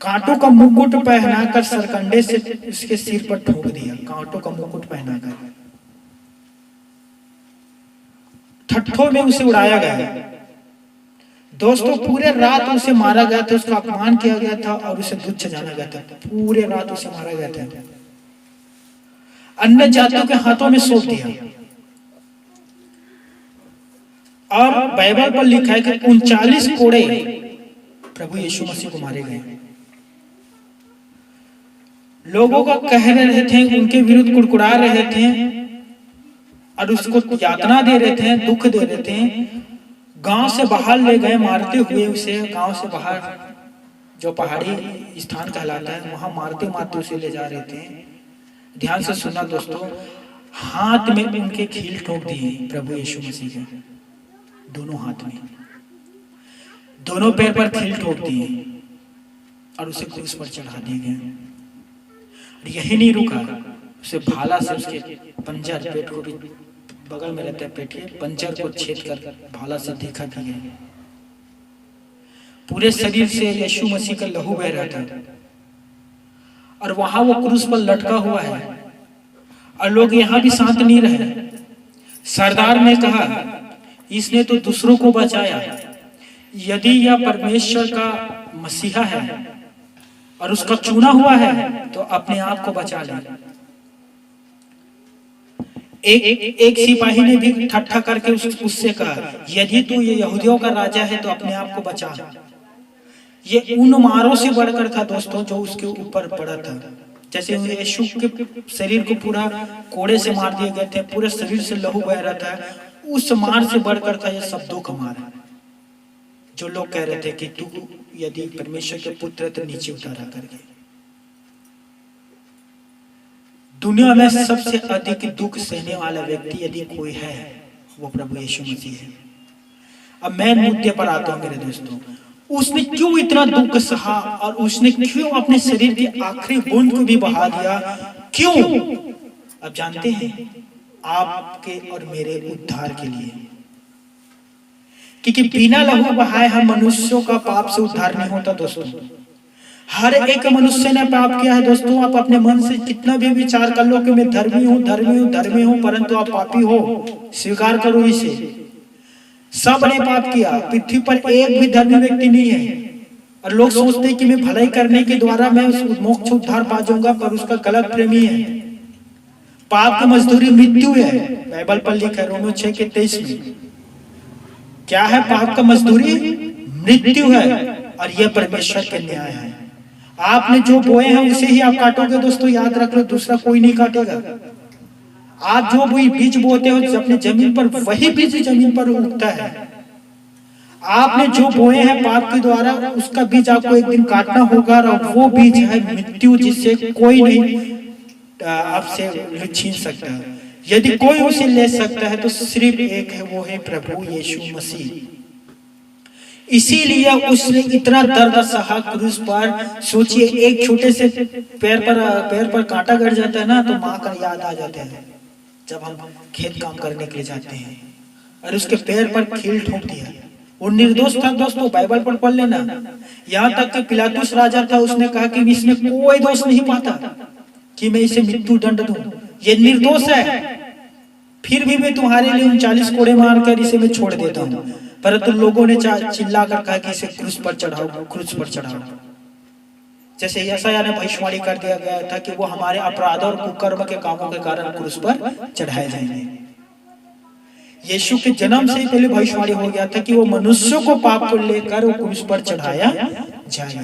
कांटों का मुकुट पहनाकर सरकंडे से उसके सिर पर ठोक दिया। कांटों का मुकुट पहनाकर ठट्ठों में उसे उड़ाया गया। दोस्तों पूरे रात उसे मारा गया था, उसका अपमान किया गया था और उसे तुच्छ जाना गया था। पूरे रात उसे मारा गया था, अन्य जातियों के हाथों में सौंप दिया। और बाइबल पर लिखा है कि 39 कोड़े प्रभु यीशु मसीह को मारे गए। लोगों का कह रहे थे, उनके विरुद्ध कुड़कुड़ा रहे थे और उसको यातना दे रहे थे, दुख दे रहे थे। गांव से बाहर ले गए मारते हुए उसे। गांव से बाहर जो पहाड़ी स्थान कहलाता है, वहां मारते मारते उसे ले जा रहे थे। ध्यान से सुनना दोस्तों, हाथ में उनके खील ठोक दिए प्रभु यीशु मसीह के, दोनों हाथ में, दोनों पैर पर खील ठोक दिए और उसे क्रूस पर चढ़ा दिए गए। यही नहीं रुका, उसे भाला से उसके पंजर, पेट को भी बगल में रहता है पेट के, पंजर को छेद कर भाला से देखा भी गया। पूरे शरीर से यीशु मसीह का लहू बह रहा था और वहां वो क्रूस पर लटका हुआ है और लोग यहां भी शांत नहीं रहे। सरदार ने कहा, इसने तो दूसरों को बचाया, यदि यह परमेश्वर का मसीहा है और उसका चुना हुआ है तो अपने आप को बचा ले। एक सिपाही ने भी ठट्ठा करके उससे कहा, यदि तू ये यहूदियों का राजा है तो अपने आप को बचा। ये उन मारों से बढ़कर था दोस्तों जो उसके ऊपर पड़ा था। जैसे यीशु के शरीर को पूरा कोड़े से मार दिए गए थे, पूरे शरीर से लहू बह रहा था, उस मार से बढ़कर था ये शब्दों का मार। जो लोग कह रहे थे कि तू यदि परमेश्वर के पुत्र तो नीचे उतारा करके। दुनिया में सबसे अधिक दुख सहने वाला व्यक्ति यदि कोई है वो प्रभु यीशु मसीह है। अब मैं मुद्दे पर आता हूं मेरे दोस्तों, उसने क्यों इतना दुख सहा और उसने क्यों अपने शरीर की आखिरी बूंद को भी बहा दिया? क्यों? अब जानते हैं, आपके और मेरे उद्धार के लिए। क्योंकि बिना लहू बहाए हम मनुष्यों का पाप से उद्धार नहीं होता दोस्तों। हर एक मनुष्य ने पाप किया है दोस्तों। आप अपने मन से कितना भी विचार कर लो कि मैं धर्मी हूं, धर्मी हूं, धर्मी हूं, परंतु आप पापी हो, स्वीकार करो इसे। सब ने पाप किया। पृथ्वी पर एक भी धर्मी व्यक्ति नहीं है और लोग सोचते हैं कि मैं भलाई करने के द्वारा मैं उस मोक्ष उद्धार पा जाऊंगा, पर उसका गलत प्रेमी है। पाप की मजदूरी मृत्यु है, बाइबल पर लिखा है रोमियो 6:23 में। क्या है पाप का मजदूरी? मृत्यु है और यह परमेश्वर के न्याय है। आपने जो बोए हैं उसे ही आप काटोगे दोस्तों, याद रख लो, दूसरा कोई नहीं काटेगा। आप जो बीज बोते हो अपने जमीन पर, वही बीज जमीन पर उगता है। आपने जो बोए हैं पाप के द्वारा, उसका बीज आपको एक दिन काटना होगा और वो बीज है मृत्यु, जिससे कोई नहीं आपसे छीन सकता। यदि कोई उसे ले सकता है तो सिर्फ एक है, वो है प्रभु यीशु मसीह। इसीलिए उसने इतना दर्द सहा क्रूस पर। सोचिए, एक छोटे से पैर पर कांटा गड़ जाता है ना तो माँ का याद आ जाता है जब हम खेत काम करने के लिए जाते हैं, और उसके पैर पर खील ठोक दिया। वो निर्दोष था दोस्तों, बाइबल पर पढ़ लेना। यहाँ तक कि पिलातुस राजा था, उसने कहा कि इसमें कोई दोष नहीं पाता कि मैं इसे मृत्यु दंड दूं, ये निर्दोष है, फिर भी मैं तुम्हारे लिए 39 कोड़े मारकर इसे मैं छोड़ देता हूं। परंतु लोगों ने चिल्लाकर कहा कि इसे क्रूस पर चढ़ाओ, क्रूस पर चढ़ाओ। जैसे यशायाह ने भविष्यवाणी कर दिया गया था कि वो हमारे अपराध और कुकर्म के कामों के कारण क्रूस पर चढ़ाए जाएंगे। यीशु के जन्म से ही पहले भविष्यवाणी हो गया था कि वो मनुष्यों को पाप को लेकर वो क्रूस पर चढ़ाया जाएगा।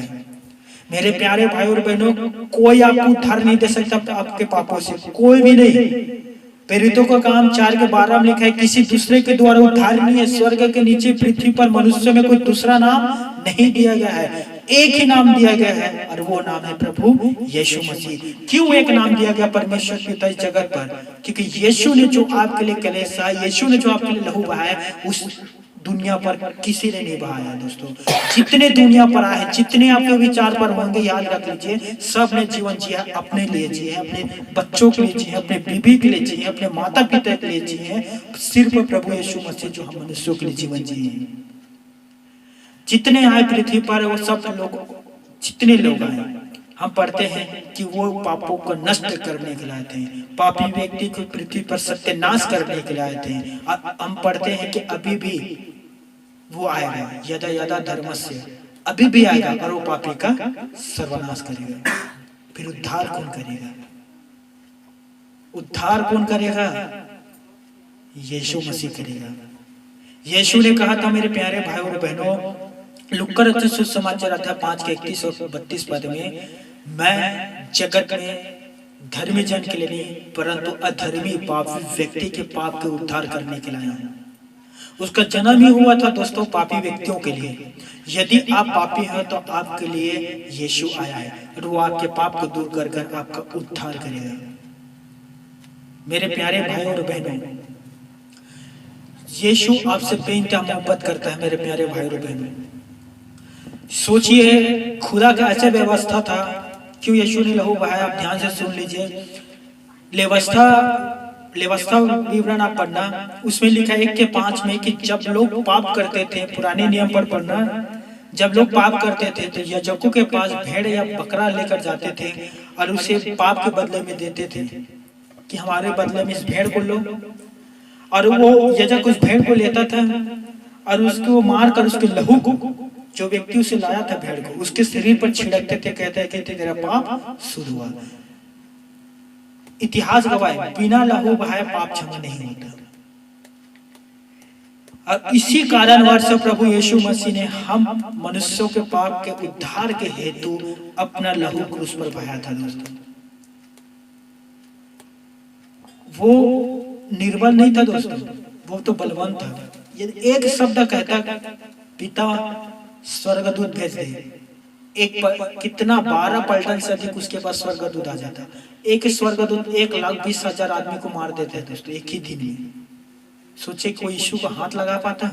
मेरे प्यारे भाई और बहनों, कोई आपको उद्धार नहीं दे सकता आपके पापों से, कोई भी नहीं। प्रेरितों का काम 4:12 में लिखा है, किसी दूसरे के द्वारा उद्धार नहीं है, स्वर्ग के नीचे पृथ्वी पर मनुष्य में कोई दूसरा नाम नहीं दिया गया है। एक ही नाम दिया गया है और वो नाम है प्रभु यीशु मसीह। क्यों एक नाम दिया गया परमेश्वर पिता इस जगत पर? क्योंकि यीशु ने जो आपके लिए कलेश सहा, यीशु ने जो आपके लिए लहू बहाया, उस दुनिया पर किसी ने नहीं बहाया दोस्तों। जितने दुनिया पर आए, जितने आपके विचार पर होंगे, याद रख लीजिए, सब ने जीवन जिया अपने लिए जिए, अपने बच्चों के लिए जिए, अपने बीबी के लिए जिए, अपने माता पिता के लिए जिए। सिर्फ प्रभु यीशु मसीह जो हम मनुष्यों के लिए जीवन जिए। जितने आए पृथ्वी पर वो सब लोग जितने लोग आए, हम पढ़ते हैं कि वो पापों को नष्ट करने के लिए आए थे, पापी व्यक्ति को पृथ्वी पर सत्यानाश करने के लिए आए थे। हम पढ़ते हैं कि अभी भी वो आएगा, यदा यदा धर्मस्य, अभी भी आएगा और वो पापी का सर्वनाश करेगा। फिर उद्धार कौन करेगा? उद्धार कौन करेगा? यीशु मसीह करेगा। यीशु ने कहा था, मेरे प्यारे भाई और बहनों, लुक्का रचित सुसमाचार अध्याय 5 के 31 और 32 पद में, मैं जगत में धर्मी जन के लिए नहीं परंतु अधर्मी पापी व्यक्ति के पाप के उद्धार करने के लिए आया हूं। उसका जन्म ही हुआ था दोस्तों पापी व्यक्तियों के लिए। यदि आप पापी हैं तो आपके लिए यीशु आया है और वो आपके पाप को दूर कर कर आपका उद्धार करेगा। मेरे प्यारे भाई और बहनों, यीशु आपसे बेइंतहा मोहब्बत करता है। मेरे प्यारे भाई और बहनों, सोचिए खुदा का ऐसा व्यवस्था था, क्यों यीशु ने लहू बहाया? आप ध्यान से सुन लीजिए। व्यवस्था विवरण आप पढ़ना, उसमें लिखा है 1:5 में कि जब लोग पाप करते थे, पुराने नियम पर पढ़ना, जब लोग पाप करते थे तो याजकों के पास भेड़ या बकरा लेकर जाते थे और उसे पाप के बदले में देते थे कि हमारे बदले में इस भेड़ को लो। और वो याजक उस भेड़ को लेता था और उसको मार कर उसके लहू को, जो व्यक्ति उसे लाया था भेड़ को, उसके शरीर पर छिड़कते थे, कहते थे तेरा पाप शुरू हुआ। इतिहास गवाह है, बिना लहू बहाए पाप क्षमा नहीं होता। और इसी कारणवश प्रभु यीशु मसीह ने हम मनुष्यों के पाप के उद्धार के हेतु अपना लहू क्रूस पर बहाया था। दोस्तों, वो निर्बल नहीं था दोस्तों, वो तो बलवान था। यदि एक शब्द कहता, पिता स्वर्गदूत भेज दे, कितना 12 पलटन से अधिक उसके पास स्वर्गदूत आ जाता। एक स्वर्गदूत 1,20,000 आदमी को मार देते हैं दोस्तों एक ही दिन में। सोचे कोई यीशु को हाथ लगा पाता?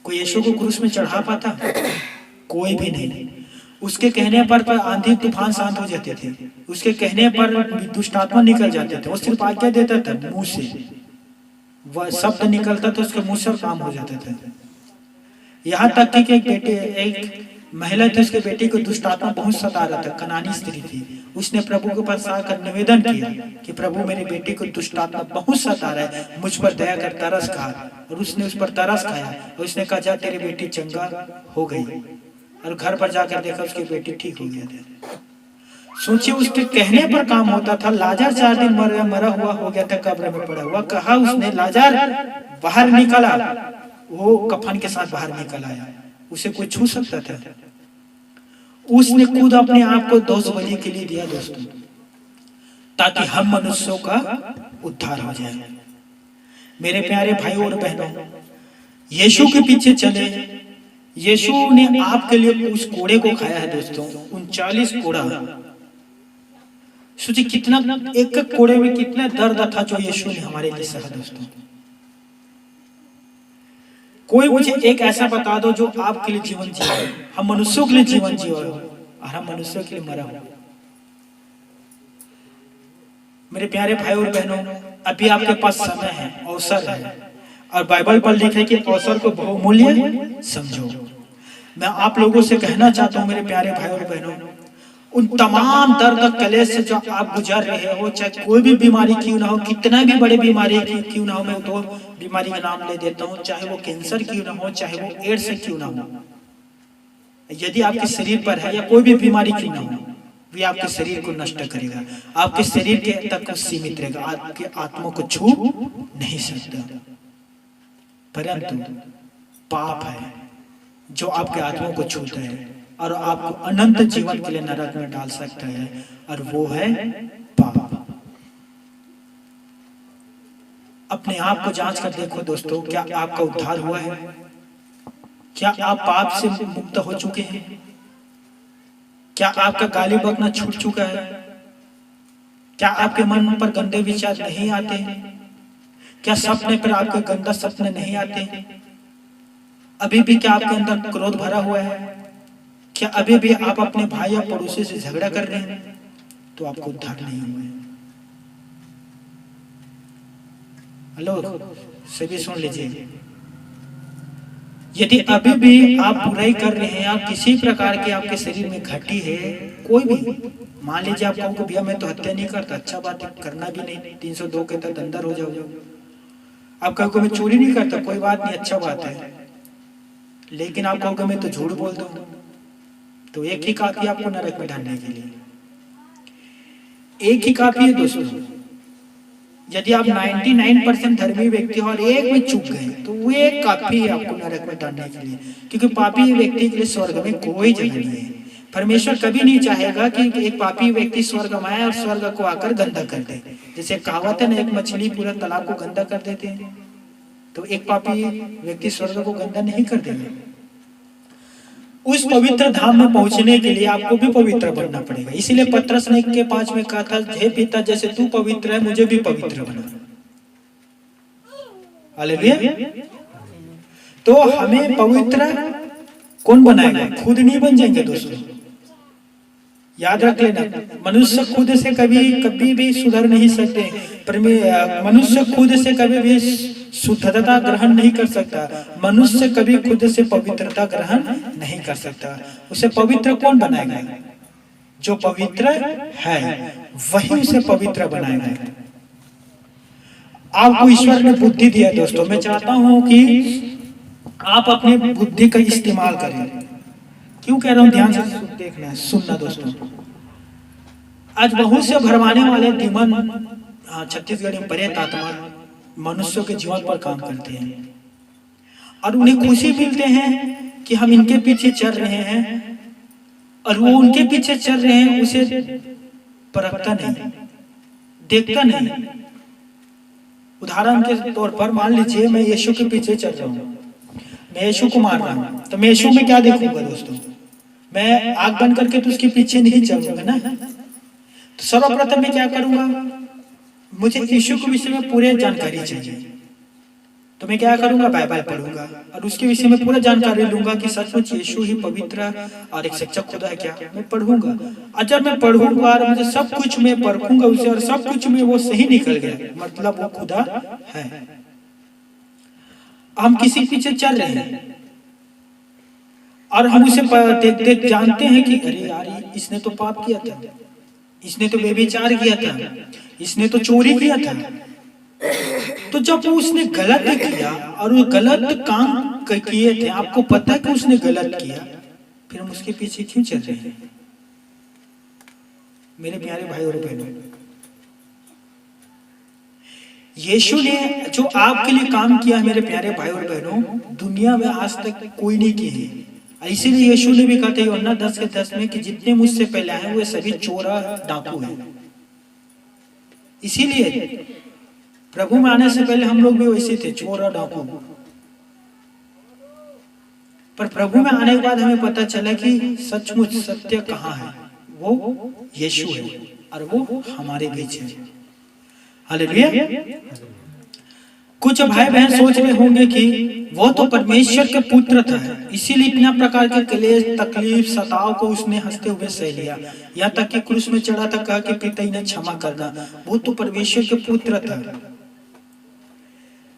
कोई यीशु को क्रूस में चढ़ा पाता? कोई भी नहीं। उसके कहने पर आंधी तूफान शांत हो जाते थे, उसके कहने पर दुष्ट आत्मा निकल जाते थे। वो सिर्फ आज्ञा देता था, मुंह से वह शब्द निकलता था, उसके मुंह से काम हो जाता था। यहाँ तक कि एक महिला थी, उसके बेटे को दुष्ट आत्मा बहुत सता रहा था, कनानी स्त्री थी। उसने प्रभु के पास आकर निवेदन किया कि प्रभु मेरे बेटे को दुष्ट आत्मा बहुत सता रहा है, मुझ पर दया कर, तरस खा। और उसने उस पर तरस खाया और उसने कहा जा तेरी बेटी चंगा हो गई। और घर पर जाकर देखा उसकी बेटी ठीक हो गया था। सोचिए उसके कहने पर काम होता था। लाजर 4 दिन मरा हुआ हो गया था, कब्र में पड़ा हुआ। कहा उसने लाजर बाहर निकला, वो कफन के साथ बाहर निकल आया। उसे कोई छू सकता था? उसने खुद अपने आप को दोष बलि के लिए दिया दोस्तों, ताकि हम मनुष्यों का उद्धार हो जाए। मेरे प्यारे भाइयों और बहनों, यीशु के पीछे चले। यीशु ने आपके लिए उस कोड़े को खाया है दोस्तों, 39 कोड़ा। सोचिए कितना, एक कोड़े में कितना दर्द था जो यीशु ने हमारे लिए सहा दोस्तों। कोई मुझे एक ऐसा बता दो जो आपके लिए जीवन जिया, हम मनुष्यों के लिए जीवन जिया और हम मनुष्यों के लिए मरा हो। मेरे प्यारे भाई और बहनों, अभी आपके पास समय है, अवसर है, और बाइबल पर लिखा है कि अवसर को बहुमूल्य समझो। मैं आप लोगों से कहना चाहता हूं मेरे प्यारे भाई और बहनों, उन तमाम दर्द कलेश से जो आप गुजर रहे हो, चाहे कोई भी बीमारी क्यों ना हो, कितना भी बड़ी बीमारी क्यों ना हो, मैं तो बीमारी का नाम ले देता हूँ, चाहे वो कैंसर क्यों ना हो, चाहे वो एड्स क्यों ना हो, यदि आपके शरीर पर है, या कोई भी बीमारी क्यों ना हो, वे आपके शरीर को नष्ट करेगा, आपके शरीर के तक सीमित रहेगा, आपके आत्मा को छू नहीं सकता। परंतु पाप है जो आपके आत्मा को छूता है और आपको अनंत जीवन के लिए नरक में डाल सकता है, और वो है पाप। अपने आप को जांच कर देखो दोस्तों, क्या आपका उद्धार हुआ है? क्या आप पाप से मुक्त हो चुके हैं? क्या आपका गाली बकना छूट चुका है? क्या आपके मन पर गंदे विचार नहीं आते? क्या सपने पर आपके गंदा सपने नहीं आते? अभी भी क्या आपके अंदर क्रोध भरा हुआ है? क्या अभी भी आप अपने भाई या पड़ोसी से झगड़ा कर रहे हैं? तो आपको उद्धार नहीं हुआ है। हेलो, सभी सुन लीजिए, यदि अभी भी आप बुराई कर रहे हैं, आप किसी प्रकार के आपके शरीर में घटी है, कोई भी, मान लीजिए आप कहो भैया मैं तो हत्या नहीं करता, अच्छा बात है, करना भी नहीं, 302 के तहत अंदर हो जाओगे। आप कहोगे मैं चोरी नहीं करता, कोई बात नहीं, अच्छा बात है, लेकिन आप कहोगे मैं तो झूठ बोलता हूं, तो एक ही काफी आपको नरक में डालने के लिए, एक ही काफी है दोस्तों। यदि आप 99% धर्मी व्यक्ति हो और एक में चूक गए तो वो एक काफी है आपको नरक में डालने के लिए, क्योंकि पापी व्यक्ति के लिए स्वर्ग में कोई जगह नहीं है। परमेश्वर कभी नहीं चाहेगा कि एक पापी व्यक्ति स्वर्ग में आए और स्वर्ग को आकर गंदा कर दे। जैसे कहावत है ना, एक मछली पूरा तालाब को गंदा कर देते हैं, तो एक पापी व्यक्ति स्वर्ग को गंदा नहीं कर देगा। उस पवित्र धाम में पहुंचने के लिए आपको भी पवित्र बनना पड़ेगा। इसीलिए पतरस ने के 5 में कहा था, हे पिता जैसे तू पवित्र है मुझे भी पवित्र बना। हालेलुया। तो हमें पवित्र कौन बनाएगा? खुद नहीं बन जाएंगे दोस्तों, याद रख लेना। मनुष्य खुद से कभी भी सुधर नहीं सकते। मनुष्य खुद से कभी भी शुद्धता ग्रहण नहीं कर सकता। मनुष्य कभी खुद से पवित्रता ग्रहण नहीं कर सकता। उसे पवित्र कौन बनाएगा? जो पवित्र है वही उसे पवित्र बनाएगा। आपको ईश्वर ने बुद्धि दिया दोस्तों, मैं चाहता हूं कि आप अपने बुद्धि का इस्तेमाल करें। क्यों कह रहा हूं? ध्यान से देखना, सुनना दोस्तों। आज बहुत से भरमाने वाले demon, छत्तीसगढ़ी में प्रेत आत्मा मनुष्यों के जीवन पर काम करते हैं और उन्हें खुशी मिलते हैं कि हम इनके पीछे चल रहे हैं, और वो उनके पीछे चल रहे हैं, उसे परखता नहीं, देखता नहीं। उदाहरण के तौर पर मान लीजिए मैं यीशु के पीछे चल रहा हूँ, मैं यीशु को मार रहा हूँ, तो मैं यीशु में क्या देखूंगा दोस्तों? मैं आंख बंद करके तो उसके पीछे नहीं चलूंगा ना। तो सर्वप्रथम मैं क्या करूंगा? मुझे यीशु के विषय में पूरी जानकारी चाहिए, तो मैं क्या करूंगा? बाइबल पढ़ूंगा और उसके विषय में पूरा जानकारी लूंगा कि सचमुच यीशु ही पवित्र और एक सच्चा खुदा है क्या। मैं पढ़ूंगा, और जब मैं पढ़ूंगा और मुझे सब कुछ मैं परखूंगा उसे और सब कुछ में वो सही निकल गया, मतलब वो खुदा है। हम किसी पीछे चल रहे हैं और हम उसे देख देख जानते हैं कि अरे यार इसने तो पाप किया था, इसने तो व्यभिचार किया था, इसने तो चोरी किया था। तो जब उसने गलत किया और वो गलत काम किए थे, आपको पता है कि उसने गलत किया, फिर हम उसके पीछे क्यों चल रहे हैं? मेरे प्यारे भाई और बहनों, यीशु ने जो आपके लिए काम किया, मेरे प्यारे भाई और बहनों, दुनिया में आज तक कोई नहीं किए हैं। इसीलिए यीशु ने भी कहा था यूहन्ना 10:10 में कि जितने मुझसे पहले आए वे सभी चोर डाकू हैं। इसीलिए प्रभु में आने से पहले हम लोग भी वैसे थे, चोर और डाकू। पर प्रभु में आने के बाद हमें पता चला कि सचमुच सत्य कहाँ है, वो यीशु है और वो हमारे बीच है। हालेलुया। कुछ भाई बहन सोच रहे होंगे कि वो तो परमेश्वर के पुत्र था, इसीलिए इतना प्रकार के क्लेश, तकलीफ, सताव को उसने हंसते हुए सह लिया, यहाँ तक कि क्रूस में चढ़ा था, कहा कि पिता इन्हें क्षमा करना। वो तो परमेश्वर के पुत्र था।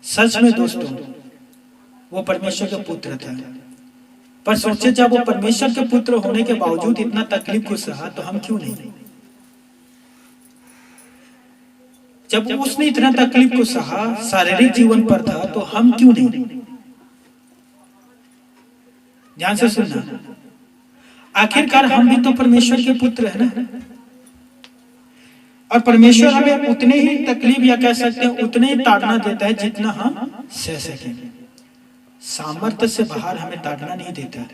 सच में दोस्तों वो परमेश्वर के पुत्र था, पर सोचे जब वो परमेश्वर के पुत्र होने के बावजूद इतना तकलीफ को सहा, तो हम क्यों नहीं? जब उसने इतना तकलीफ को सहा, शारीरिक जीवन पर था, तो हम क्यों नहीं? ध्यान से सुनना। आखिरकार हम भी तो परमेश्वर के पुत्र है ना, और परमेश्वर हमें उतने ही तकलीफ या कह सकते हैं उतने ही ताड़ना देता है जितना हम सह सकें। सामर्थ्य से बाहर हमें ताड़ना नहीं देता।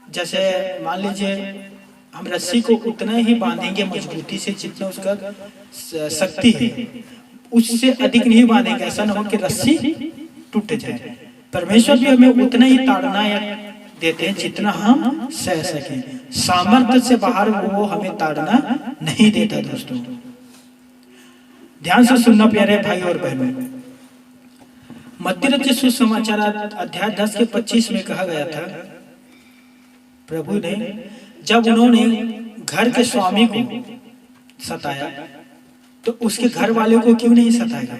जैसे मान लीजिए हम रस्सी को उतना ही बांधेंगे मजबूती से जितना उसका शक्ति है, उससे अधिक नहीं बांधेंगे, ऐसा न हो कि रस्सी टूट जाए। परमेश्वर भी हमें उतना ही ताड़ना देते हैं जितना हम सह सकें। सामर्थ्य से बाहर वो हमें ताड़ना नहीं देता दोस्तों। ध्यान से सुनना प्यारे भाई और बहनों। मत्ती रचित सुसमाचार अध्याय 10 के 25 में कहा गया था, प्रभु ने जब उन्होंने घर के स्वामी को सताया तो उसके घर वाले को क्यों नहीं सताया?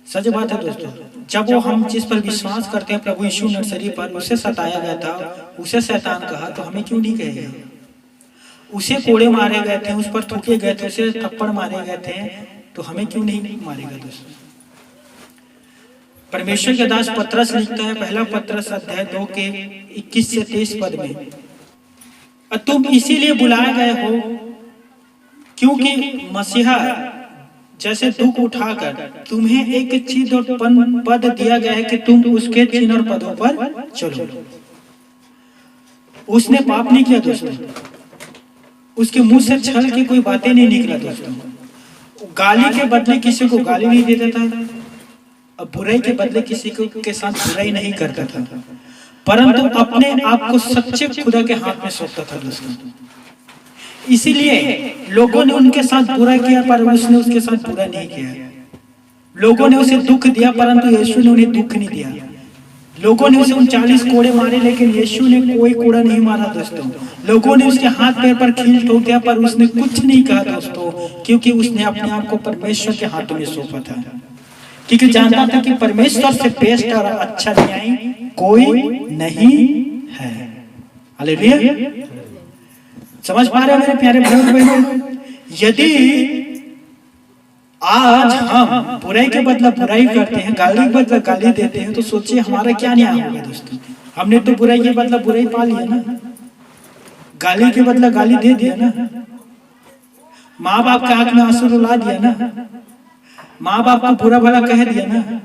सच बात है दोस्तों। जब वो हम जिस पर विश्वास करते हैं प्रभु यीशु नर्सरी पर, उसे सताया गया था, उसे शैतान कहा, तो हमें क्यों नहीं कहेगा? उसे कोड़े मारे गए थे, उस पर थूके गए थे, उसे थप्पड़ मारे गए थे, तो हमें क्यों नहीं मारेगा दोस्तों? परमेश्वर के दास पतरस लिखता है, पहला पतरस अध्याय 2 के 21 से 23 पद में, और तुम इसीलिए बुलाए गए हो क्योंकि मसीहा जैसे दुख उठाकर तुम्हें एक चिन्ह और पद दिया गया है कि तुम उसके चिन्ह और पदों पर चलो। उसने पाप नहीं किया दोस्तों, उसके मुंह से छल की कोई बातें नहीं निकला दोस्तों, गाली के बदले किसी को गाली नहीं देता था, अब बुराई के बदले किसी को के साथ बुराई नहीं करता था, परंतु अपने आप को सच्चे खुदा के हाथ में सौंपता था दोस्तों। इसीलिए लोगों ने उनके साथ बुरा किया, पर उसने उसके साथ बुरा नहीं किया। लोगों ने उसे दुख दिया, परंतु यीशु ने उन्हें दुख नहीं दिया। लोगों ने उसे 39 कोड़े मारे, लेकिन यीशु ने कोई कोड़ा नहीं मारा दोस्तों। लोगों ने उसके हाथ पैर पर कील ठोक दिया, पर उसने कुछ नहीं कहा दोस्तों, क्योंकि उसने अपने आप को परमेश्वर के हाथों में सौंपा था, क्योंकि जानता था कि परमेश्वर से बेस्ट और अच्छा न्याय कोई नहीं है। हालेलुया। समझ पा रहे हो मेरे प्यारे भाइयों बहनों? यदि आज हम बुराई के बदला बुराई करते हैं, गाली के बदला गाली देते हैं, तो सोचिए हमारा क्या न्याय होगा दोस्तों। हमने तो बुराई के बदला बुराई पा लिया ना, गाली के बदला गाली दे दिया ना, माँ बाप के आंख में आंसू रुला दिया ना, माँ बाप को बुरा भला कह दिया ना।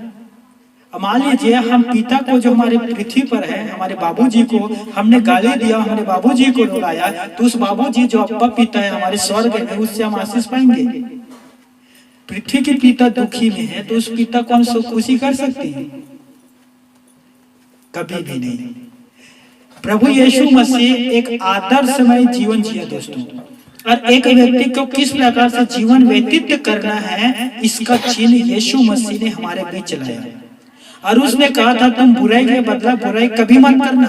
मान लीजिए हम पिता को, जो हमारे पृथ्वी पर है, हमारे बाबूजी को हमने गाली दिया, हमारे बाबूजी को रुलाया, तो उस बाबूजी जो अब्बा पिता है हमारे स्वर्ग में, उससे हम आशीष पाएंगे। पृथ्वी के पिता दुखी में है, तो उस पिता को हम सब खुशी कर सकते हैं? कभी भी नहीं। प्रभु यीशु मसीह एक आदर्शमय जीवन जिया दोस्तों, और एक व्यक्ति को किस प्रकार से जीवन व्यतीत करना है, इसका चिन्ह यीशु मसीह ने हमारे बीच चलाया। और उसने कहा था, तुम बुराई के बदला बुराई कभी मत करना,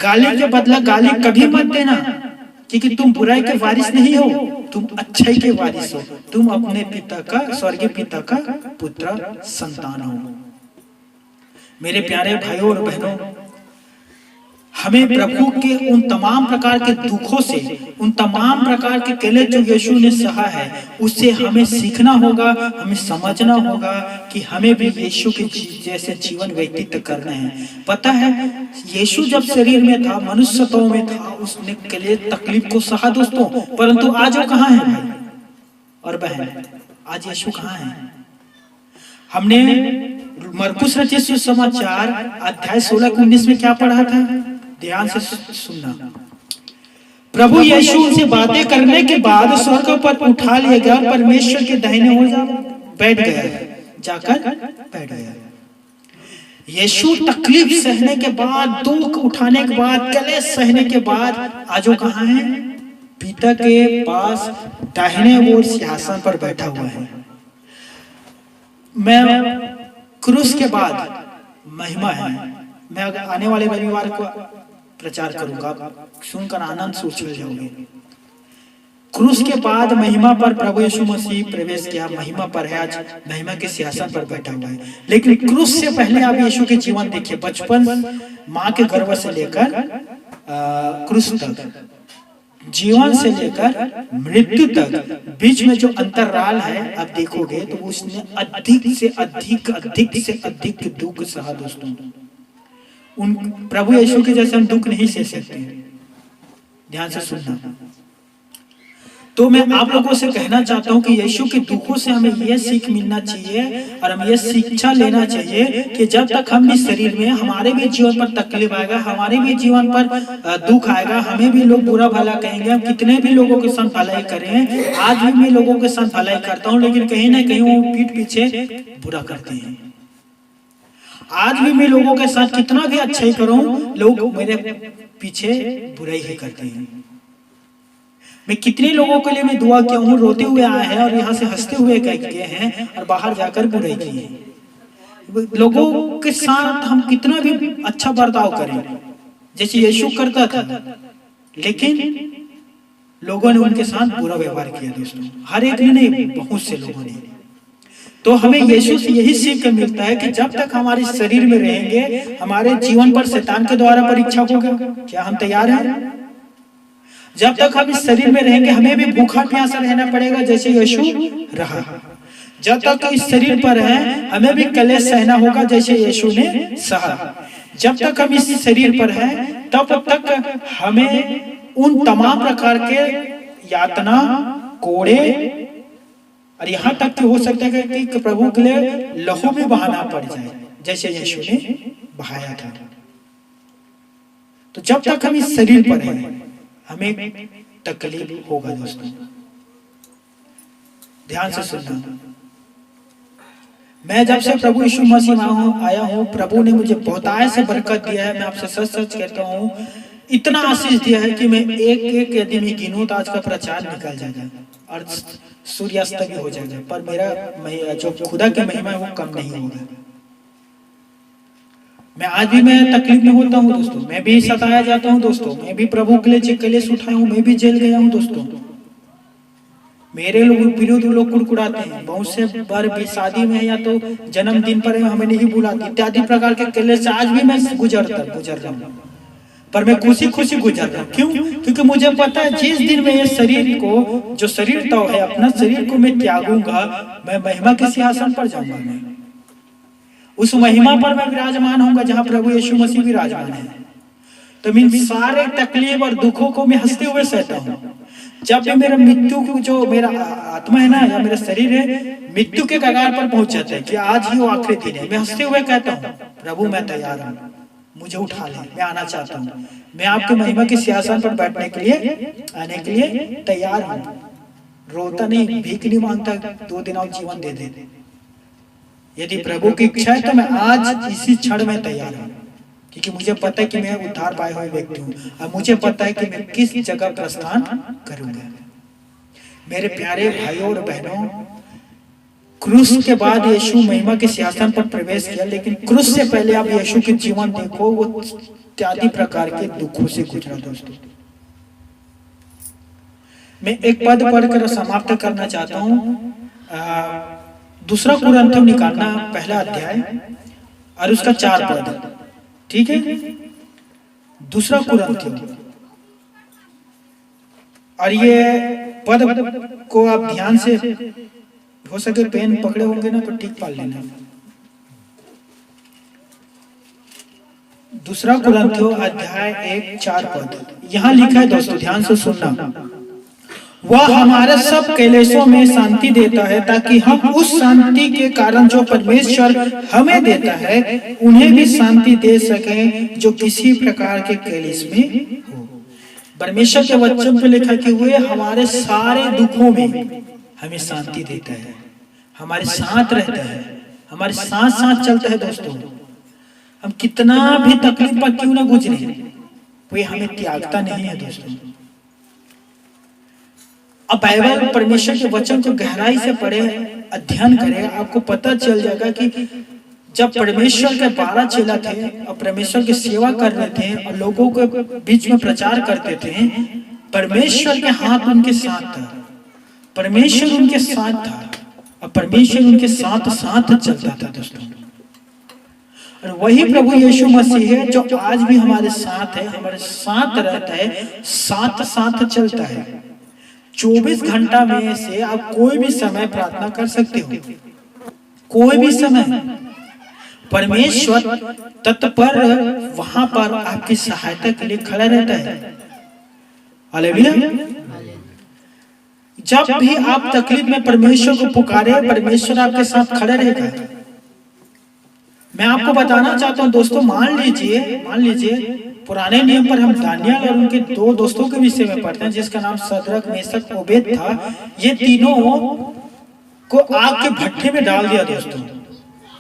गाली के बदला गाली कभी मत देना, क्योंकि तुम बुराई के वारिस नहीं हो, तुम अच्छाई के वारिस हो, तुम अपने पिता का, स्वर्गीय पिता का पुत्र संतान हो। मेरे प्यारे भाइयों और बहनों, हमें प्रभु के उन तमाम प्रकार के दुखों से, उन तमाम प्रकार के केले जो यीशु ने सहा है, उससे हमें सीखना होगा, हमें समझना होगा कि हमें भी यीशु के जैसे जीवन व्यतीत करना है। पता है, यीशु जब शरीर में था, मनुष्यत्व में था, उसने केले तकलीफ को सहा दोस्तों, परंतु आज वो कहाँ है भाई और बहन? आज यीशु कहाँ है? हमने मरकुस रचित सुसमाचार अध्याय 16-19 में क्या पढ़ा था? ध्यान से सुनना। प्रभु यीशु उनसे बातें करने के बाद स्वर्ग पर उठा लिया गया, परमेश्वर के दाहिने ओर बैठ गया, जाकर बैठ गया। यीशु तकलीफ सहने के बाद, दुख उठाने के बाद, कलेश सहने के बाद आज वो कहाँ है? पिता के पास दाहिने ओर सिंहासन पर बैठा हुआ है। मैं क्रूस के बाद महिमा है, मैं आने वाले रविवार को प्रचार करूंगा, सुनकर आनंद से उछल जाओगे। क्रूस के बाद महिमा पर प्रभु यीशु मसीह प्रवेश किया, महिमा पर है, आज महिमा के सिंहासन पर बैठा हुआ है। लेकिन क्रूस से पहले आप यीशु के जीवन देखिए, बचपन, माँ के गर्भ से लेकर क्रूस तक, जीवन से लेकर मृत्यु तक, बीच में जो अंतराल है आप देखोगे तो उसने अधिक से अधिक दुख सहा दोस्तों। उन प्रभु यीशु के जैसे हम दुख नहीं सह सकते। ध्यान से सुनना। तो मैं आप लोगों से कहना चाहता हूं कि यीशु के दुखों से हमें यह सीख मिलना चाहिए और हमें यह शिक्षा लेना चाहिए कि जब तक हम इस शरीर में, हमारे भी जीवन पर तकलीफ आएगा, हमारे भी जीवन पर दुख आएगा, हमें भी लोग बुरा भला कहेंगे, हम कितने भी लोगों के साथ भलाई करें। आज भी मैं लोगों के साथ भलाई करता हूँ, लेकिन कहीं ना कहीं वो पीठ पीछे बुरा करते हैं। आज भी मैं लोगों के साथ कितना भी अच्छाई करूं, लोग मेरे पीछे बुराई ही करते हैं। मैं कितने लोगों के लिए मैं दुआ किया हूँ, रोते हुए आए हैं और यहाँ से हंसते हुए गए हैं और बाहर जाकर बुराई की है। लोगों के साथ हम कितना भी अच्छा बर्ताव करें, जैसे यीशु करता था, लेकिन लोगों ने उनके साथ बुरा व्यवहार किया दोस्तों। हर एक ने नहीं, बहुत से लोगों ने। तो हमें यीशु से यही सीख मिलता है कि जब तक हमारे शरीर में रहेंगे, हमारे जीवन पर शैतान के द्वारा परीक्षा होगा। क्या हम तैयार हैं? जब तक हम इस शरीर में रहेंगे, हमें भी भूखा प्यासा रहना पड़ेगा जैसे यीशु रहा। जब तक इस शरीर पर है, हमें भी कलेश सहना होगा जैसे यीशु ने सहा। जब तक हम इस शरीर पर हैं, तब तक हमें उन तमाम प्रकार के यातना, कोड़े और यहाँ तक कि हो सकता है कि प्रभु के लिए लहू भी बहाना पड़ जाए जैसे यीशु ने बहाया था। तो जब तक हम इस शरीर पर हैं, हमें तकलीफ होगा दोस्तों। ध्यान से सुनना। मैं जब से प्रभु यीशु मसीह आया हूँ, प्रभु ने मुझे बहुतायत से बरकत दिया है। मैं आपसे सच सच कहता हूँ, इतना आशीष दिया है कि मैं एक एक यदि मैं गिनूं तो आज का प्रचार निकल जाएगा और सूर्यास्त भी हो जाएगा, पर मेरा जो खुदा की महिमा है वो कम नहीं होगा। मैं आज भी मैं तकलीफ में होता हूँ दोस्तों, मैं भी सताया जाता हूँ दोस्तों, मैं भी प्रभु के लिए कलेश उठाया हूँ, मैं भी जेल गया हूँ दोस्तों। मेरे लोग विरोध लोग कुड़कुड़ाते हैं, बहुत से बार भी शादी में या तो जन्मदिन पर हमें नहीं बुलाते, इत्यादि प्रकार के कलेश आज भी मैं गुजर रहा हूँ, पर मैं खुशी खुशी गुजर रहा हूँ। क्यों? क्योंकि मुझे पता है जिस दिन में ये शरीर को, जो शरीर तो है, अपना शरीर को मैं त्यागूंगा, मैं महिमा के सिंहासन पर जाऊंगा। मैं उस महिमा पर मैं विराजमान होऊंगा जहां प्रभु यीशु मसीह विराजमान है। तो मैं सारे तकलीफ और दुखों को मैं हंसते हुए सहता हूँ। जब भी मेरा मृत्यु को, जो मेरा आत्मा है ना या मेरा शरीर है, मृत्यु के कगार पर पहुंच जाता है कि आज ही वो आखिरी दिन है, मैं हंसते हुए कहता हूँ, प्रभु मैं तैयार हूँ, मुझे उठा ले, मैं आना चाहता हूँ, मैं आपके महिमा के सिंहासन पर बैठने के लिए, आने के लिए तैयार हूँ। रोता नहीं, भीख नहीं मांगता, 2 दिन और जीवन दे दे। यदि प्रभु की इच्छा है तो मैं आज इसी क्षण में तैयार हूँ, क्योंकि मुझे पता है कि मैं उद्धार पाए हुए व्यक्ति हूँ और मुझे पता है कि मैं किस जगह प्रस्थान करूंगा। मेरे प्यारे भाइयों और बहनों, क्रूस के बाद यीशु महिमा के सिंहासन पर प्रवेश किया, लेकिन क्रूस से पहले आप यीशु के जीवन देखो, वो इत्यादि प्रकार के दुखों से गुजरा दोस्तों। मैं एक पद पढ़कर समाप्त करना चाहता हूँ। दूसरा कुरिन्थियों निकालना 1 अध्याय और उसका 4 पद, ठीक है? दूसरा कुरिन्थियों, और ये पद को आप ध्यान से, हो सके पेन पकड़े होंगे ना तो ठीक पाल लेना। दूसरा कुरिन्थियों अध्याय 1-4 पद, यहाँ लिखा है दोस्तों, ध्यान से सुनना। वह हमारे सब क्लेशों में शांति देता है, ताकि हम उस शांति के कारण जो परमेश्वर हमें देता है, उन्हें भी शांति दे सकें जो किसी प्रकार के क्लेश में हो। परमेश्वर के वचन पे लिखा कि वे हमारे सारे दुखों में हमें शांति देता है, हमारे साथ रहता है, हमारे साथ साथ चलता है दोस्तों। हम कितना भी तकलीफ पर क्यों ना गुजरे, वे हमें त्यागता नहीं है दोस्तों। अब बाइबल परमेश्वर के वचन को गहराई से पढ़े, अध्ययन करें, आपको पता चल जाएगा कि जब परमेश्वर के 12 चेला थे और परमेश्वर की सेवा कर रहे थे और लोगों के बीच में प्रचार करते थे, परमेश्वर के हाथ उनके साथ था, परमेश्वर उनके साथ था और परमेश्वर उनके साथ साथ चलता था दोस्तों। और वही प्रभु यीशु मसीह है जो आज भी हमारे साथ है, हमारे साथ रहता है, साथ साथ चलता है। 24 घंटा में से आप कोई भी समय प्रार्थना कर सकते हो, कोई भी समय परमेश्वर तत्पर वहां पर आपकी सहायता के लिए खड़ा रहता है। हालेलुया। जब भी आप तकलीफ में परमेश्वर को पुकारे, परमेश्वर आपके साथ खड़ा रहेगा। मैं आपको बताना चाहता हूं दोस्तों, मान लीजिए पुराने नियम पर हम दानियल और उनके 2 दोस्तों के विषय में पढ़ते हैं, जिसका नाम सदरक, मेशक, ओबेद था। ये तीनों को आग के भट्टे में डाल दिया दोस्तों।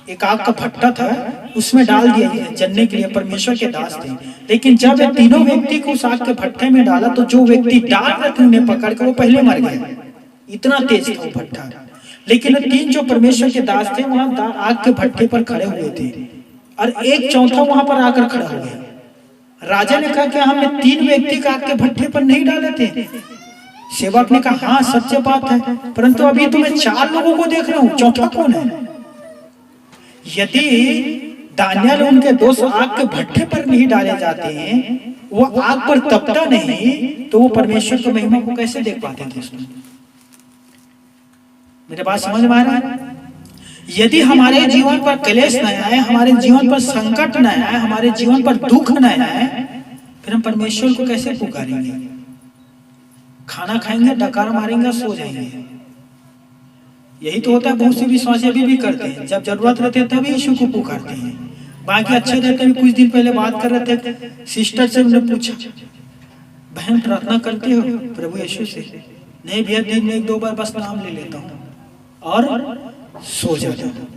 एक आग का भट्टा था, उसमें डाल दिया जलने के लिए, परमेश्वर के दास थे। लेकिन जब ये तीनों व्यक्ति को उस आग के भट्टे में डाला तो जो व्यक्ति डाल रहे थे उन्हें पकड़ कर वो पहले मर गए, इतना तेज था वो भट्टा। लेकिन 3 जो परमेश्वर के दास थे वहां आग के भट्टे पर खड़े हुए थे और एक चौथा वहां पर आकर खड़ा हो गया। राजा ने कहा कि हमने 3 व्यक्ति का आग के भट्टे पर नहीं डाले थे, सेवक ने कहा हाँ सच्ची बात है, परंतु अभी तो मैं 4 लोगों को देख रहा हूं, चौथा कौन है? यदि दानियल उनके दोस्त आग के भट्ठे पर नहीं डाले जाते हैं, वो आग पर तपता नहीं, तो वो परमेश्वर की महिमा को कैसे देख पाते दोस्तों? मेरे बात समझ में आ रहा है? यदि हमारे जीवन पर क्लेश न आए, हमारे जीवन पर संकट न आए, हमारे जीवन पर दुख न आए, फिर हम परमेश्वर को कैसे पुकारेंगे? खाना खाएंगे, डकार मारेंगे, सो जाएंगे। यही तो होता है। बहुत से विश्वासी अभी भी करते हैं, जब जरूरत रहती है तभी यीशु को पुकारते हैं। बाकी अच्छे रहते हैं। कुछ दिन पहले बात कर रहे थे, सिस्टर से उन्होंने पूछा, बहन प्रार्थना करते हो प्रभु यीशु से? नहीं भैया, दिन में 1-2 बार बस नाम ले लेता हूँ और सो जाता हूँ।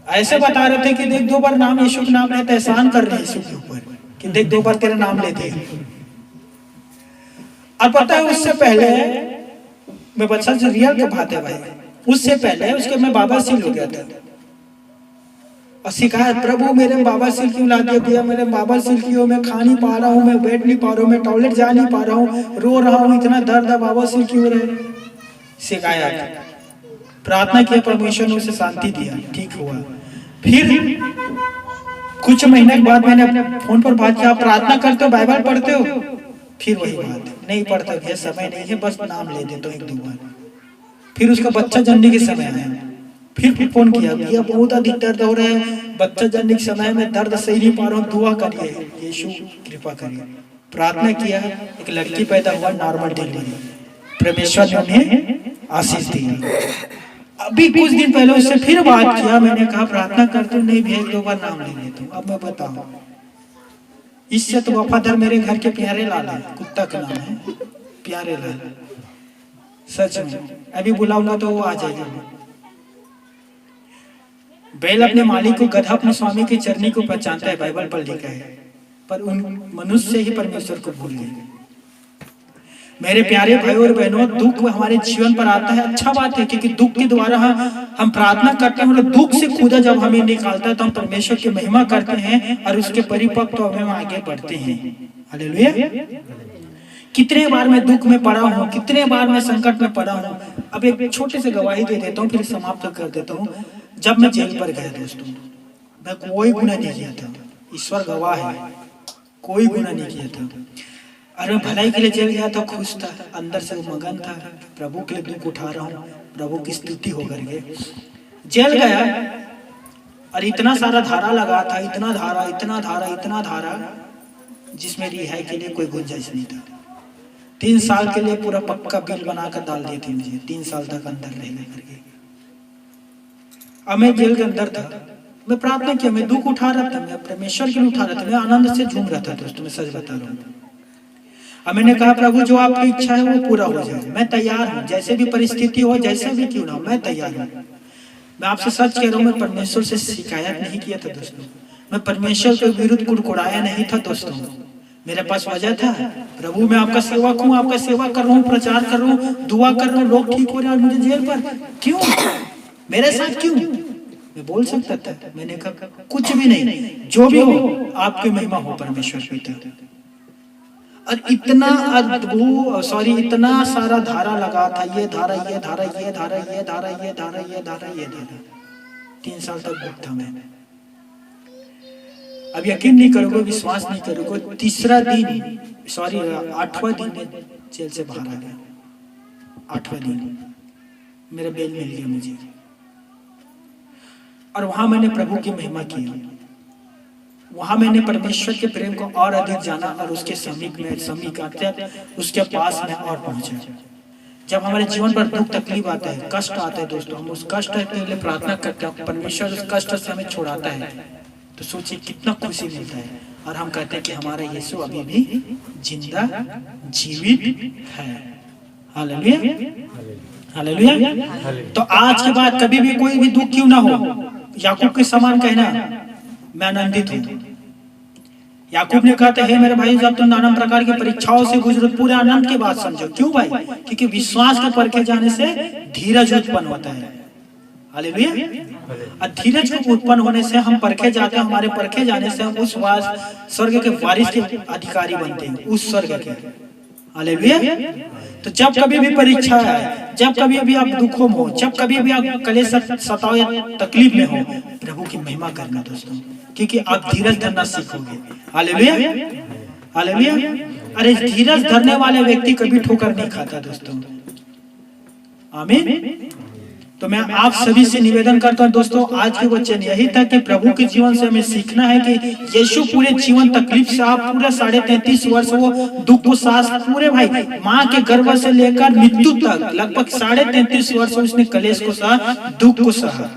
ऐसे बता रहे थे कि देख 2 बार नाम, यीशु का नाम लेते, एहसान कर रहे हैं यीशु के ऊपर कि देख 2 बार तेरा नाम लेते हैं। और पता है उससे पहले मैं बच्चा से रियल की बात है भाई, उससे पहले उसके मैं बाबा सील हो गया था और शिकायत, प्रभु मेरे बाबा सील क्यों ला दिया, मेरे बाबा सील क्यों, मैं खा नहीं पा रहा हूँ, मैं बैठ नहीं पा रहा हूँ, मैं टॉयलेट जा नहीं पा रहा हूँ, रो रहा हूँ, इतना दर्द है, बाबा सील क्यों रहे? शिकायत। प्रार्थना किया, परमेश्वर ने उसे शांति दिया, ठीक हुआ। फिर कुछ महीने के बाद मैंने फोन पर बात किया, प्रार्थना करते हो, बाइबल पढ़ते हो? फिर वही बात, नहीं पढ़ता भैया, समय नहीं है, बस नाम ले देता हूँ 1-2 बार। फिर उसका बच्चा जनने के समय आया, फिर फोन किया, भैया बहुत अधिक दर्द हो रहा है, बच्चा जनने के समय में दर्द सही नहीं पा रहा हूँ, दुआ करिए, यीशु कृपा करिए। प्रार्थना किया, एक लड़की पैदा हुआ, नॉर्मल डिलीवरी, परमेश्वर ने उन्हें आशीष दी। अभी कुछ दिन पहले उससे फिर बात किया, मैंने कहा प्रार्थना करते हो? नहीं भैया, 1-2 बार नाम ले लेता हूँ। अब मैं बताऊं, इससे तो वफादार मेरे घर के प्यारे लाल है, कुत्ता का नाम है प्यारे लाल, सच में। अभी बुलाऊंगा तो वो आ जाएगा। बैल अपने मालिक को, गधा अपने स्वामी के चरनी को पहचानता है, बाइबल पर लिखा है, पर उन मनुष्य ही परमेश्वर को भूल गए। मेरे प्यारे भाइयों और बहनों, दुख हमारे जीवन पर आता है, अच्छा बात है, क्योंकि दुख के द्वारा हम प्रार्थना करते हैं, दुख से खुदा जब हमें निकालता है तो हम परमेश्वर की महिमा करते हैं और उसके परिपक्व में आगे बढ़ते हैं। हालेलुया। कितने बार मैं दुख में पड़ा हूँ, कितने बार मैं संकट में पड़ा हूँ। अब एक छोटे से गवाही दे देता हूँ, फिर समाप्त कर देता हूँ। जब मैं जेल पर गया दोस्तों, मैं कोई गुनाह नहीं किया था, ईश्वर गवाह है, कोई गुनाह नहीं किया था। अरे भलाई के लिए जेल गया तो खुश था, अंदर से मगन था, प्रभु के लिए दुख उठा रहा हूँ, प्रभु की स्तुति हो करके जेल गया। और इतना सारा धारा लगा था, इतना धारा, इतना धारा, इतना धारा, जिसमें रिहाई के लिए कोई गुंजाइश नहीं था। 3 साल के लिए पूरा पक्का बिल बनाकर डाल दिए थे मुझे, 3 साल तक अंदर रहने करके। अब मैं जेल के अंदर था, मैं प्रार्थना किया, मैं दुख उठा रहा था, मैं परमेश्वर के लिए उठा रहा था, मैं आनंद से झूम रहा था दोस्तों, मैं सच बता रहा हूँ। अब मैंने कहा प्रभु जो आपकी इच्छा है वो पूरा हो जाए, मैं तैयार हूँ, जैसे भी परिस्थिति हो, जैसे भी क्यों ना हो, मैं तैयार हूँ। मैं आपसे सच कह रहा हूँ, मैं परमेश्वर से शिकायत नहीं किया था दोस्तों, मैं परमेश्वर के विरुद्ध कुड़कुड़ाया नहीं था दोस्तों। मेरे पास वजह था, प्रभु मैं आपका सेवक हूँ, आपका सेवा कर रहा हूँ, प्रचार कर रहा हूँ, दुआ कर रहा हूँ, लोग ठीक हो रहे हैं, मुझे जेल पर क्यों, मेरे साथ क्यों? मैं बोल सकता था, मैंने कहा कुछ भी नहीं, जो भी हो आपकी महिमा हो परमेश्वर पिता। और इतना इतना सारा धारा लगा था, ये धारा, ये धारा, ये धारा, ये धारा, ये धारा, ये धारा, ये धारा, 3 साल तक भुगता मैं। अब यकीन नहीं करोगे, विश्वास नहीं करोगे, 8वां दिन में जेल से बाहर आ गया। 8वां दिन मेरा बेल मिल गया मुझे, और वहां मैंने प्रभु की महिमा की, वहां मैंने परमेश्वर के प्रेम को और अधिक जाना और उसके समीप आते उसके पास में और पहुंचा। जब हमारे जीवन पर दुख तकलीफ आता है, कष्ट आता है दोस्तों, हम उस कष्ट के लिए प्रार्थना करते हैं, परमेश्वर उस कष्ट से हमें छुड़ाता है, तो सोचिए कितना खुशी मिलता है। और हम कहते हैं कि हमारा यीशु अभी भी जिंदा जीवित है। Hallelujah, hallelujah. तो आज के बाद कभी भी कोई भी दुख क्यों ना हो, याकूब के समान कहना मैं आनंदित हूँ। याकूब ने कहा था, हे मेरे भाई, जब तुम नाना प्रकार की परीक्षाओं से गुजरो, पूरे आनंद की बात समझो। क्यों भाई? क्योंकि विश्वास के परखे जाने से धीरज उत्पन्न होता है। हालेलुया। और धीरज को उत्पन्न होने से हम परखे जाते हैं, हमारे परखे जाने से हम उस स्वर्ग के वारिस के अधिकारी बनते हैं, उस स्वर्ग के। हालेलुया। तो जब कभी भी परीक्षा है, जब कभी भी आप दुखों में हो, जब कभी भी आप कलेश सताओ या तकलीफ में हो, प्रभु की महिमा करना दोस्तों, क्योंकि आप धीरज धरना सीखोगे। Hallelujah, hallelujah. अरे धीरज धरने वाले व्यक्ति कभी ठोकर नहीं खाता दोस्तों। आमीन। तो मैं आप सभी से निवेदन करता हूं दोस्तों, आज के वचन यही था कि प्रभु के जीवन से हमें सीखना है कि यीशु पूरे जीवन तकलीफ से, आप पूरा 33.5 वर्ष वो दुख को सास, पूरे भाई माँ के गर्भ से लेकर मृत्यु तक लगभग 33.5 वर्ष उसने कलेश को सहा, दुख को सहा।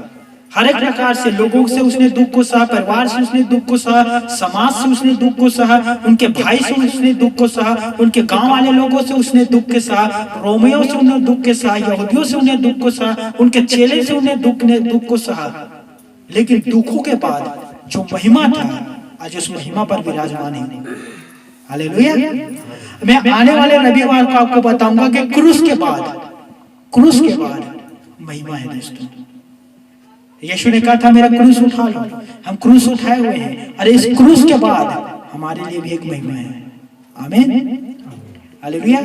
हर एक प्रकार से लोगों से उसने दुख को सहा, परिवार से उसने दुख को सहा, समाज से उसने दुख को सहा, उनके भाई से उसने दुख को सहा, उनके गांव वाले लोगों से उसने दुख के सहा, रोमियों से उन्हें दुख के सहा, यहूदियों से उन्हें दुख को सहा, उनके चेले से उन्हें दुख को सहा। लेकिन दुखों के बाद जो महिमा था, आज उस महिमा पर विराजमान है। हालेलुया। मैं आने वाले रविवार को आपको बताऊंगा कि क्रूस के बाद महिमा है दोस्तों। यीशु ने कहा था मेरा क्रूस उठा लो, हम क्रूस उठाए हुए हैं। अरे इस क्रूस के बाद हमारे लिए भी एक महिमा है। आमीन, हालेलुया।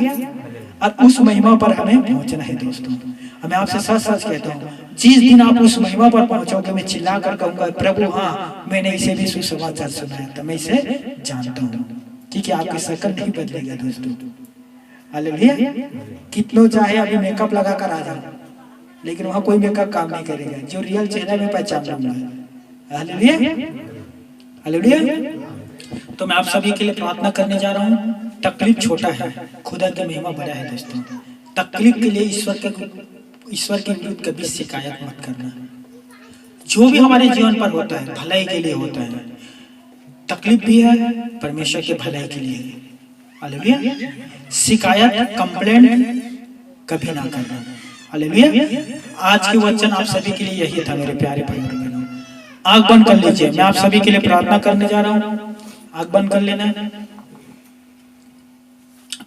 और उस महिमा पर हमें पहुंचना है दोस्तों। मैं आपसे सच सच कहता हूँ, जिस दिन आप उस महिमा पर पहुंचोगे, मैं चिल्ला कर कहूंगा प्रभु हाँ, मैंने इसे भी सुसमाचार सुनाया था, मैं इसे जानता हूँ, क्योंकि आपकी शक्ल नहीं बदलेगा दोस्तों। हालेलुया। कितनों चाहे अभी मेकअप लगा कर आ जाओ, लेकिन वहां कोई मेकअप काम नहीं करेगा, जो रियल चेहरा में पहचान लूंगा। Hallelujah, hallelujah. तो मैं आप सभी के लिए प्रार्थना करने जा रहा हूँ। तकलीफ छोटा है, खुदा की महिमा बड़ा है दोस्तों। तकलीफ के लिए ईश्वर के विरुद्ध कभी शिकायत मत करना। जो भी हमारे जीवन पर होता है भलाई के लिए होता है, तकलीफ भी है परमेश्वर के भलाई के लिए। हालेलुया। शिकायत, कंप्लेंट कभी ना करना। हालेलुया। आज के वचन आप सभी के लिए यही था मेरे प्यारे भाई और बहनों। आंख बंद कर लीजिए, मैं आप सभी के लिए प्रार्थना करने जा रहा हूँ। आंख बंद कर लेना।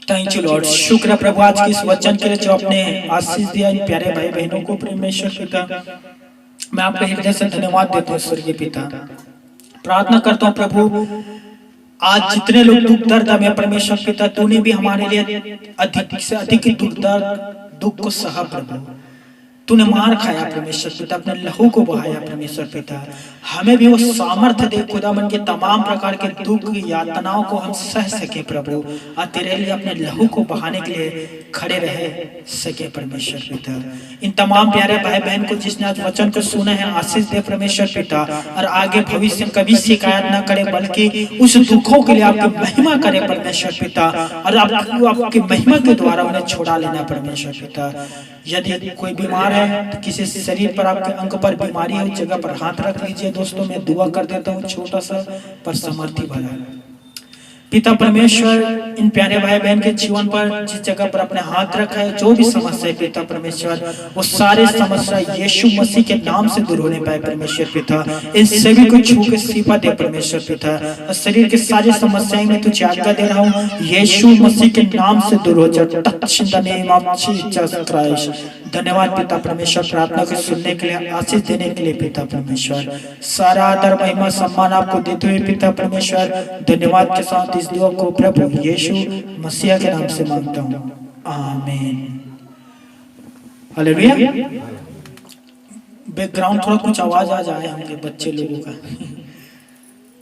Thank you Lord. शुक्र है प्रभु आज के इस वचन के लिए जो आपने आशीष दिया इन प्यारे भाई बहनों को। परमेश्वर पिता, मैं आपके हृदय से धन्यवाद देता हूँ स्वर्गीय पिता। प्रार्थना करता हूँ प्रभु, आज जितने लोग दुख दर्द में, परमेश्वर पिता तूने भी हमारे लिए अधिक से अधिक दुख दर्द, दुख को सहा प्रभु। तूने मार खाया परमेश्वर पिता, अपने लहू को बहाया परमेश्वर पिता। हमें भी वो सामर्थ्य दे खुदावन के तमाम प्रकार के दुख यातनाओं को हम सह सके प्रभु, और तेरे लिए अपने लहू को बहाने के लिए खड़े रह सके परमेश्वर पिता। इन तमाम प्यारे भाई बहन को जिसने आज वचन को सुना है, आशीष दे परमेश्वर पिता, और आगे भविष्य में कभी शिकायत ना करे, बल्कि उस दुखों के लिए आपकी महिमा करे परमेश्वर पिता, और आपकी महिमा के द्वारा उन्हें छोड़ा लेना परमेश्वर पिता। यदि कोई बीमार है तो किसी शरीर पर, आपके अंग पर बीमारी है, उस जगह पर हाथ रख लीजिए दोस्तों। मैं दुआ कर देता हूँ छोटा सा पर समर्थी भला। पिता परमेश्वर, इन प्यारे भाई बहन के जीवन पर जिस जगह पर अपने हाथ रखा है, जो भी समस्या है पिता परमेश्वर, वो सारे समस्या यीशु मसीह के नाम से दूर होने पाए परमेश्वर पिता। इन सभी को छू के शिफा दे परमेश्वर पिता, और शरीर के सारी समस्याएं में तुझे आज्ञा दे रहा हूँ, यीशु मसीह के नाम से दूर हो जा। Touch in the name of Jesus Christ. धन्यवाद पिता परमेश्वर, प्रार्थना को सुनने के लिए, आशीष देने के लिए पिता परमेश्वर। सारा आदर महिमा सम्मान आपको देते हुए पिता परमेश्वर, धन्यवाद के साथ इस दुआ को प्रभु यीशु मसीह के नाम से मांगता हूँ, आमीन। हालेलुया। बैकग्राउंड थोड़ा कुछ आवाज आ जाए हमके बच्चे लोगों का।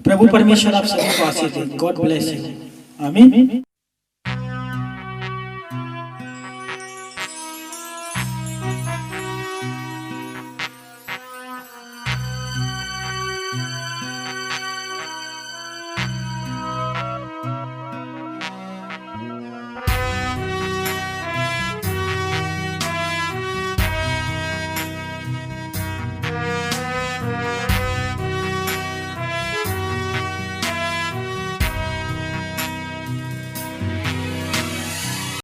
प्रभु परमेश्वर आप सभी को आशीष दे। God bless you. आमीन।